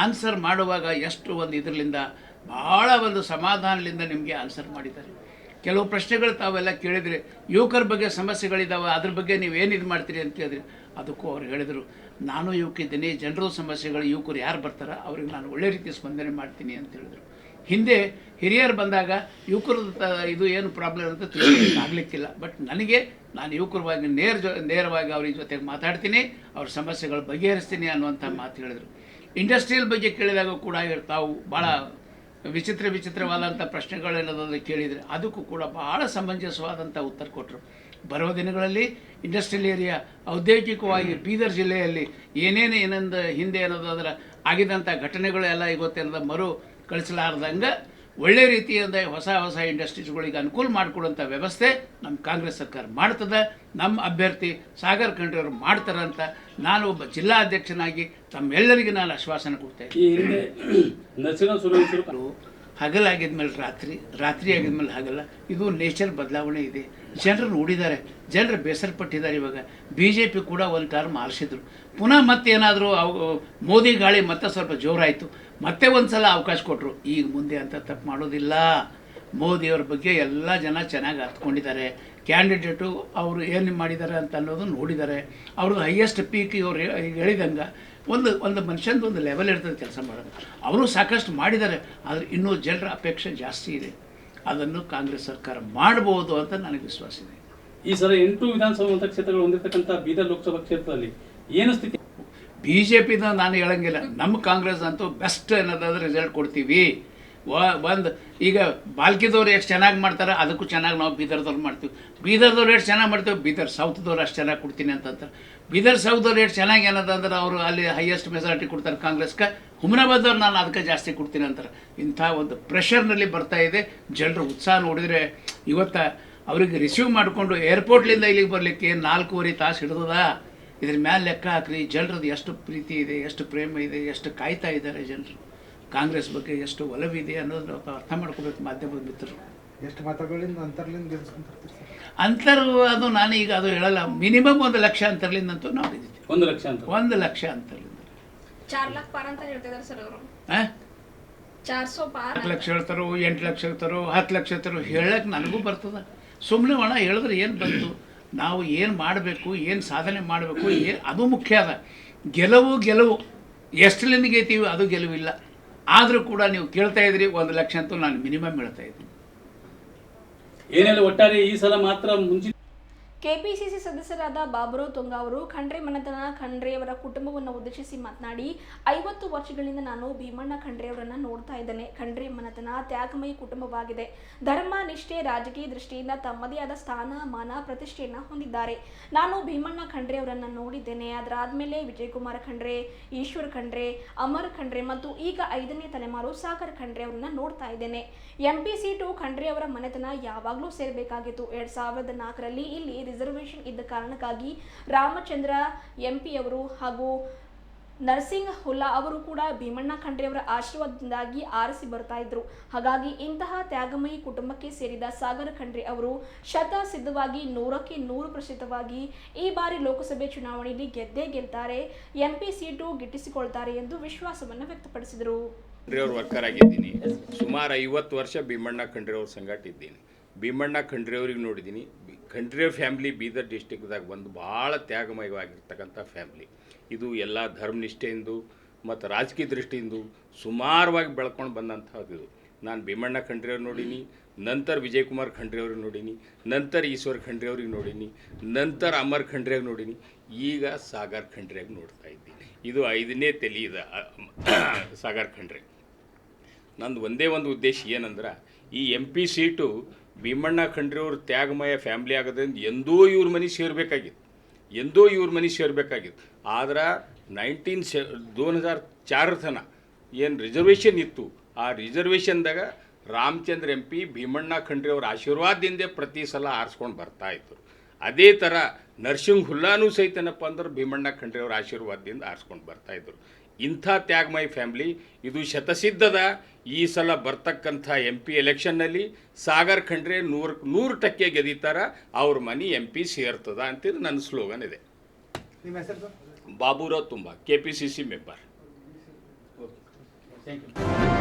ಆನ್ಸರ್ ಮಾಡುವಾಗ ಎಷ್ಟು ಒಂದು ಇದರಿಂದ ಭಾಳ ಒಂದು ಸಮಾಧಾನದಿಂದ ನಿಮಗೆ ಆನ್ಸರ್ ಮಾಡಿದ್ದಾರೆ. ಕೆಲವು ಪ್ರಶ್ನೆಗಳು ತಾವೆಲ್ಲ ಕೇಳಿದರೆ ಯುವಕರ ಬಗ್ಗೆ ಸಮಸ್ಯೆಗಳಿದ್ದಾವೆ, ಅದ್ರ ಬಗ್ಗೆ ನೀವೇನು ಇದು ಮಾಡ್ತೀರಿ ಅಂತ ಹೇಳಿದ್ರಿ. ಅದಕ್ಕೂ ಅವ್ರು ಹೇಳಿದರು, ನಾನು ಯುವಕಿದ್ದೀನಿ, ಜನರ ಸಮಸ್ಯೆಗಳು ಯುವಕರು ಯಾರು ಬರ್ತಾರೋ ಅವ್ರಿಗೆ ನಾನು ಒಳ್ಳೆ ರೀತಿ ಸ್ಪಂದನೆ ಮಾಡ್ತೀನಿ ಅಂತ ಹೇಳಿದರು. ಹಿಂದೆ ಹಿರಿಯರು ಬಂದಾಗ ಯುವಕರದ್ದು ಇದು ಏನು ಪ್ರಾಬ್ಲಮ್ ಅಂತ ಆಗಲಿಕ್ಕಿಲ್ಲ. ಬಟ್ ನಾನು ಯುವಕರವಾಗಿ ನೇರವಾಗಿ ಅವ್ರ ಜೊತೆಗೆ ಮಾತಾಡ್ತೀನಿ, ಅವ್ರ ಸಮಸ್ಯೆಗಳು ಬಗೆಹರಿಸ್ತೀನಿ ಅನ್ನುವಂಥ ಮಾತು ಹೇಳಿದರು. ಇಂಡಸ್ಟ್ರಿಯಲ್ ಬಗ್ಗೆ ಕೇಳಿದಾಗ ಕೂಡ ತಾವು ಭಾಳ ವಿಚಿತ್ರವಾದಂಥ ಪ್ರಶ್ನೆಗಳೇನಾದರೂ ಕೇಳಿದರೆ ಅದಕ್ಕೂ ಕೂಡ ಭಾಳ ಸಮಂಜಸವಾದಂಥ ಉತ್ತರ ಕೊಟ್ಟರು. ಬರುವ ದಿನಗಳಲ್ಲಿ ಇಂಡಸ್ಟ್ರಿಯಲ್ ಏರಿಯಾ ಔದ್ಯೋಗಿಕವಾಗಿ ಬೀದರ್ ಜಿಲ್ಲೆಯಲ್ಲಿ ಏನೇನೊಂದು ಹಿಂದೆ ಏನೋದಾದ್ರೆ ಆಗಿದ್ದಂಥ ಘಟನೆಗಳೆಲ್ಲ ಇವತ್ತೇನದ ಮರು ಕಳಿಸಲಾರ್ದಂಗೆ ಒಳ್ಳೆ ರೀತಿಯಿಂದ ಹೊಸ ಇಂಡಸ್ಟ್ರೀಸ್ಗಳಿಗೆ ಅನುಕೂಲ ಮಾಡಿಕೊಡುವಂಥ ವ್ಯವಸ್ಥೆ ನಮ್ಮ ಕಾಂಗ್ರೆಸ್ ಸರ್ಕಾರ ಮಾಡ್ತದೆ. ನಮ್ಮ ಅಭ್ಯರ್ಥಿ ಸಾಗರ್ ಖಂಡ್ರೆ ಅವರು ಮಾಡ್ತಾರೆ ಅಂತ ನಾನು ಒಬ್ಬ ಜಿಲ್ಲಾ ಅಧ್ಯಕ್ಷನಾಗಿ ತಮ್ಮೆಲ್ಲರಿಗೂ ನಾನು ಆಶ್ವಾಸನೆ ಕೊಡ್ತೇನೆ. ಈ ಹಿಂದೆ ನರಸಿಂಹ ಹಗಲಾಗಿದ್ಮೇಲೆ ರಾತ್ರಿ ಆಗಿದ್ಮೇಲೆ ಹಗಲ, ಇದು ನೇಚರ್ ಬದಲಾವಣೆ ಇದೆ. ಜನರು ನೋಡಿದ್ದಾರೆ, ಜನರು ಬೇಸರಪಟ್ಟಿದ್ದಾರೆ. ಇವಾಗ BJP ಕೂಡ ಒಂದು ಟರ್ಮ್ ಆರಿಸಿದ್ರು, ಪುನಃ ಮತ್ತೇನಾದರೂ ಮೋದಿ ಗಾಳಿ ಮತ್ತೆ ಸ್ವಲ್ಪ ಜೋರಾಯಿತು, ಮತ್ತೆ ಒಂದು ಸಲ ಅವಕಾಶ ಕೊಟ್ಟರು. ಈಗ ಮುಂದೆ ಅಂತ ತಪ್ಪು ಮಾಡೋದಿಲ್ಲ. ಮೋದಿಯವ್ರ ಬಗ್ಗೆ ಎಲ್ಲ ಜನ ಚೆನ್ನಾಗಿ ಅರ್ಥಕೊಂಡಿದ್ದಾರೆ. ಕ್ಯಾಂಡಿಡೇಟು ಅವರು ಏನು ಮಾಡಿದ್ದಾರೆ ಅಂತ ಅನ್ನೋದು ನೋಡಿದ್ದಾರೆ. ಅವ್ರದ್ದು ಹೈಯೆಸ್ಟ್ ಪೀಕ್ ಇವ್ರು ಹೇಳಿದಂಗೆ ಒಂದು ಮನುಷ್ಯಂದು ಒಂದು ಲೆವೆಲ್ ಇರ್ತದೆ ಕೆಲಸ ಮಾಡೋದು. ಅವರು ಸಾಕಷ್ಟು ಮಾಡಿದ್ದಾರೆ, ಆದರೆ ಇನ್ನೂ ಜನರ ಅಪೇಕ್ಷೆ ಜಾಸ್ತಿ ಇದೆ. ಅದನ್ನು ಕಾಂಗ್ರೆಸ್ ಸರ್ಕಾರ ಮಾಡ್ಬೋದು ಅಂತ ನನಗೆ ವಿಶ್ವಾಸ ಇದೆ. ಈ ಸಲ 8 ವಿಧಾನಸಭಾ ಮತಕ್ಷೇತ್ರಗಳು ಹೊಂದಿರತಕ್ಕಂಥ ಬೀದರ್ ಲೋಕಸಭಾ ಕ್ಷೇತ್ರದಲ್ಲಿ ಏನು ಸ್ಥಿತಿ? BJPದ ನಾನು ಹೇಳಂಗಿಲ್ಲ, ನಮ್ಮ ಕಾಂಗ್ರೆಸ್ ಅಂತೂ ಬೆಸ್ಟ್ ಅನ್ನೋದಾದ್ರೆ ರಿಸಲ್ಟ್ ಕೊಡ್ತೀವಿ. ಒಂದು ಈಗ ಬಾಲ್ಕಿದವ್ರು ಎಷ್ಟು ಚೆನ್ನಾಗಿ ಮಾಡ್ತಾರೆ ಅದಕ್ಕೂ ಚೆನ್ನಾಗಿ ನಾವು ಬೀದರ್ದವ್ರು ಮಾಡ್ತೀವಿ. ಬೀದರ್ದವ್ರು ಎಷ್ಟು ಚೆನ್ನಾಗಿ ಮಾಡ್ತೀವಿ, ಬೀದರ್ ಸೌತ್ದವ್ರು ಅಷ್ಟು ಚೆನ್ನಾಗಿ ಕೊಡ್ತೀನಿ ಅಂತಂತಾರೆ. ಬೀದರ್ ಸೌತ್ದವ್ರು ಎಷ್ಟು ಚೆನ್ನಾಗಿ ಏನದಂದ್ರೆ ಅವರು ಅಲ್ಲಿ ಹೈಯೆಸ್ಟ್ ಮೆಜಾರಿಟಿ ಕೊಡ್ತಾರೆ ಕಾಂಗ್ರೆಸ್ಗೆ. ಹುಮನಾಬಾದವ್ರು ನಾನು ಅದಕ್ಕೆ ಜಾಸ್ತಿ ಕೊಡ್ತೀನಿ ಅಂತಾರೆ. ಇಂಥ ಒಂದು ಪ್ರೆಷರ್ನಲ್ಲಿ ಬರ್ತಾ ಇದೆ. ಜನರು ಉತ್ಸಾಹ ನೋಡಿದರೆ ಇವತ್ತು ಅವ್ರಿಗೆ ರಿಸೀವ್ ಮಾಡಿಕೊಂಡು ಏರ್ಪೋರ್ಟ್ಲಿಂದ ಇಲ್ಲಿಗೆ ಬರಲಿಕ್ಕೆ 4.5 ತಾಸು ಹಿಡಿದದ. ಇದ್ರ ಮೇಲೆ ಲೆಕ್ಕ ಹಾಕ್ರಿ, ಜನರದ್ದು ಎಷ್ಟು ಪ್ರೀತಿ ಇದೆ, ಎಷ್ಟು ಪ್ರೇಮ ಇದೆ, ಎಷ್ಟು ಕಾಯ್ತಾ ಇದ್ದಾರೆ ಜನರು, ಕಾಂಗ್ರೆಸ್ ಬಗ್ಗೆ ಎಷ್ಟು ಒಲವಿದೆ ಅನ್ನೋದು ಅರ್ಥ ಮಾಡ್ಕೋಬೇಕು ಮಾಧ್ಯಮದ ಮಿತ್ರರು. ಎಷ್ಟು ಮತಗಳಿಂದ ಅಂತರ್ಲಿಂದ ಗೆಲ್ಸ್ಕೊಂಡ್ರಿ? ಅಂತರ್ ಅದು ನಾನು ಈಗ ಅದು ಹೇಳಲ್ಲ, ಮಿನಿಮಮ್ 1 ಲಕ್ಷ ಅಂತರ್ಲಿಂದ ಅಂತೂ ನಾವು ಗೆದ್ದಿದ್ದೀವಿ. 1 ಲಕ್ಷ ಅಂತ 1 ಲಕ್ಷ ಅಂತರ್ಲಿಂದ 4 लाख पार ಅಂತ ಹೇಳ್ತಿದ್ದಾರೆ ಸರ್ ಅವರು. 400 ಪಾರ್ 4 ಲಕ್ಷ ಹೇಳ್ತಾರೋ, 8 ಲಕ್ಷ ಹೇಳ್ತಾರೋ, 10 ಲಕ್ಷ ಹೇಳ್ತಾರೋ, ಹೇಳಕ್ಕೆ ನನಗೂ ಬರ್ತದ. ಸುಮ್ಮನೆ ಒಣ ಹೇಳಿದ್ರೆ ಏನು ಬಂತು? ನಾವು ಏನು ಮಾಡಬೇಕು, ಏನು ಸಾಧನೆ ಮಾಡಬೇಕು, ಅದು ಮುಖ್ಯ ಅದ. ಗೆಲುವು ಎಷ್ಟಲಿಂದ ಗೆಲ್ತೀವಿ ಅದು ಗೆಲುವಿಲ್ಲ. ಆದರೂ ಕೂಡ ನೀವು ಕೇಳ್ತಾ ಇದ್ರಿ 1 ಲಕ್ಷ ಅಂತೂ ನಾನು ಮಿನಿಮಮ್ ಹೇಳ್ತಾ ಇದ್ದೀನಿ. ಏನೆಲ್ಲ ಒಟ್ಟಾರೆ ಈ ಸಲ ಮಾತ್ರ ಮುಂಚಿನ ಕೆಪಿಸಿಸಿ ಸದಸ್ಯರಾದ ಬಾಬುರಾವ್ ತುಂಗಾ ಅವರು ಖಂಡ್ರೆ ಮನೆತನ ಖಂಡ್ರೆಯವರ ಕುಟುಂಬವನ್ನು ಉದ್ದೇಶಿಸಿ ಮಾತನಾಡಿ 50 ವರ್ಷಗಳಿಂದ ನಾನು ಭೀಮಣ್ಣ ಖಂಡ್ರೆಯವರನ್ನ ನೋಡ್ತಾ ಇದ್ದೇನೆ. ಖಂಡ್ರೆ ಮನೆತನ ತ್ಯಾಗಮಯಿ ಕುಟುಂಬವಾಗಿದೆ. ಧರ್ಮ ನಿಷ್ಠೆ ರಾಜಕೀಯ ದೃಷ್ಟಿಯಿಂದ ತಮ್ಮದೇ ಆದ ಸ್ಥಾನ ಮಾನ ಪ್ರತಿಷ್ಠೆಯನ್ನ ಹೊಂದಿದ್ದಾರೆ. ನಾನು ಭೀಮಣ್ಣ ಖಂಡ್ರೆಯವರನ್ನ ನೋಡಿದ್ದೇನೆ. ಅದರಾದ್ಮೇಲೆ ವಿಜಯಕುಮಾರ ಖಂಡ್ರೆ, ಈಶ್ವರ್ ಖಂಡ್ರೆ, ಅಮರ್ ಖಂಡ್ರೆ ಮತ್ತು ಈಗ 5ನೇ ತಲೆಮಾರು ಸಾಗರ್ ಖಂಡ್ರೆ ಅವರನ್ನ ನೋಡ್ತಾ ಇದ್ದೇನೆ. MP ಸೀಟು ಖಂಡ್ರೆಯವರ ಮನೆತನ ಯಾವಾಗಲೂ ಸೇರಬೇಕಾಗಿತ್ತು. 2004ರಲ್ಲಿ ಇಲ್ಲಿ ರಿಸರ್ವೇಷನ್ ಇದ್ದ ಕಾರಣಕ್ಕಾಗಿ ರಾಮಚಂದ್ರ MP ಅವರು ಹಾಗೂ ನರಸಿಂಗ್ ಹುಲ್ಲಾ ಅವರು ಕೂಡ ಭೀಮಣ್ಣ ಖಂಡ್ರೆಯವರ ಆಶೀರ್ವಾದದಿಂದಾಗಿ ಆರಿಸಿ ಬರ್ತಾ ಇದ್ರು. ಹಾಗಾಗಿ ಇಂತಹ ತ್ಯಾಗಮಯಿ ಕುಟುಂಬಕ್ಕೆ ಸೇರಿದ ಸಾಗರ್ ಖಂಡ್ರೆ ಅವರು ಶತಸಿದ್ಧವಾಗಿ 100ಕ್ಕೆ 100% ಈ ಬಾರಿ ಲೋಕಸಭೆ ಚುನಾವಣೆಯಲ್ಲಿ ಗೆದ್ದೇ ಗೆಲ್ತಾರೆ, MP ಸೀಟು ಗಿಟ್ಟಿಸಿಕೊಳ್ತಾರೆ ಎಂದು ವಿಶ್ವಾಸವನ್ನು ವ್ಯಕ್ತಪಡಿಸಿದರು. ಖಂಡ್ರೆಯವ್ರ ವರ್ಕರ್ ಆಗಿದ್ದೀನಿ. ಸುಮಾರು 50 ವರ್ಷ ಭೀಮಣ್ಣ ಖಂಡ್ರೆಯವ್ರ ಸಂಗಾಟ ಇದ್ದೀನಿ. ಭೀಮಣ್ಣ ಖಂಡ್ರೆಯವ್ರಿಗೆ ನೋಡಿದ್ದೀನಿ. ಖಂಡ್ರೆ ಫ್ಯಾಮ್ಲಿ ಬೀದರ್ ಡಿಸ್ಟಿಕ್ದಾಗ ಒಂದು ಭಾಳ ತ್ಯಾಗಮಯವಾಗಿರ್ತಕ್ಕಂಥ ಫ್ಯಾಮ್ಲಿ. ಇದು ಎಲ್ಲ ಧರ್ಮನಿಷ್ಠೆಯಿಂದ ಮತ್ತು ರಾಜಕೀಯ ದೃಷ್ಟಿಯಿಂದ ಸುಮಾರವಾಗಿ ಬೆಳ್ಕೊಂಡು ಬಂದಂಥದ್ದು ಇದು. ನಾನು ಭೀಮಣ್ಣ ಖಂಡ್ರೆಯವ್ರು ನೋಡೀನಿ, ನಂತರ ವಿಜಯಕುಮಾರ್ ಖಂಡ್ರೆಯವ್ರಿಗೆ ನೋಡೀನಿ, ನಂತರ ಈಶ್ವರ್ ಖಂಡ್ರೆಯವ್ರಿಗೆ ನೋಡೀನಿ, ನಂತರ ಅಮರ್ ಖಂಡ್ರೆಗೆ ನೋಡೀನಿ, ಈಗ ಸಾಗರ್ ಖಂಡ್ರೆಗೆ ನೋಡ್ತಾ ಇದ್ದೀನಿ. ಇದು 5ನೇ ತಲೆಯಿದ ಸಾಗರ್ ಖಂಡ್ರೆ. ನಂದು ಒಂದೇ ಒಂದು ಉದ್ದೇಶ ಏನಂದ್ರೆ, ಈ MP ಸೀಟು ಭೀಮಣ್ಣ ಖಂಡ್ರೆಯವ್ರ ತ್ಯಾಗಮಯ ಫ್ಯಾಮ್ಲಿ ಆಗೋದ್ರಿಂದ ಎಂದೋ ಇವ್ರ ಮನೆ ಸೇರಬೇಕಾಗಿತ್ತು. ಆದ್ರೆ 2004 ತನಕ ಏನು ರಿಸರ್ವೇಷನ್ ಇತ್ತು, ಆ ರಿಸರ್ವೇಷನ್ದಾಗ ರಾಮಚಂದ್ರ MP ಭೀಮಣ್ಣ ಖಂಡ್ರೆಯವ್ರ ಆಶೀರ್ವಾದದಿಂದ ಪ್ರತಿ ಸಲ ಆರಿಸ್ಕೊಂಡು ಬರ್ತಾಯಿದ್ರು. ಅದೇ ಥರ ನರಸಿಂಹ ಹುಲ್ಲಾನೂ ಸಹಿತನಪ್ಪ ಅಂದ್ರೆ ಭೀಮಣ್ಣ ಖಂಡ್ರೆಯವ್ರ ಆಶೀರ್ವಾದದಿಂದ ಆರಿಸ್ಕೊಂಡು ಬರ್ತಾಯಿದ್ರು. ಇಂಥ ತ್ಯಾಗಮಯ ಫ್ಯಾಮ್ಲಿ ಇದು ಶತಸಿದ್ಧದ. ಈ ಸಲ ಬರ್ತಕ್ಕಂಥ MP ಎಲೆಕ್ಷನ್ನಲ್ಲಿ ಸಾಗರ್ ಖಂಡ್ರೆ 100% ಗೆದಿತಾರ, ಅವ್ರ ಮನೆ MP ಸೇರ್ತದ ಅಂತೇಳಿ ನನ್ನ ಸ್ಲೋಗನ್ ಇದೆ. ನಿಮ್ಮ ಹೆಸರು? ಬಾಬುರಾವ್ ತುಂಬಾ, KPCC ಮೆಂಬರ್. Thank you.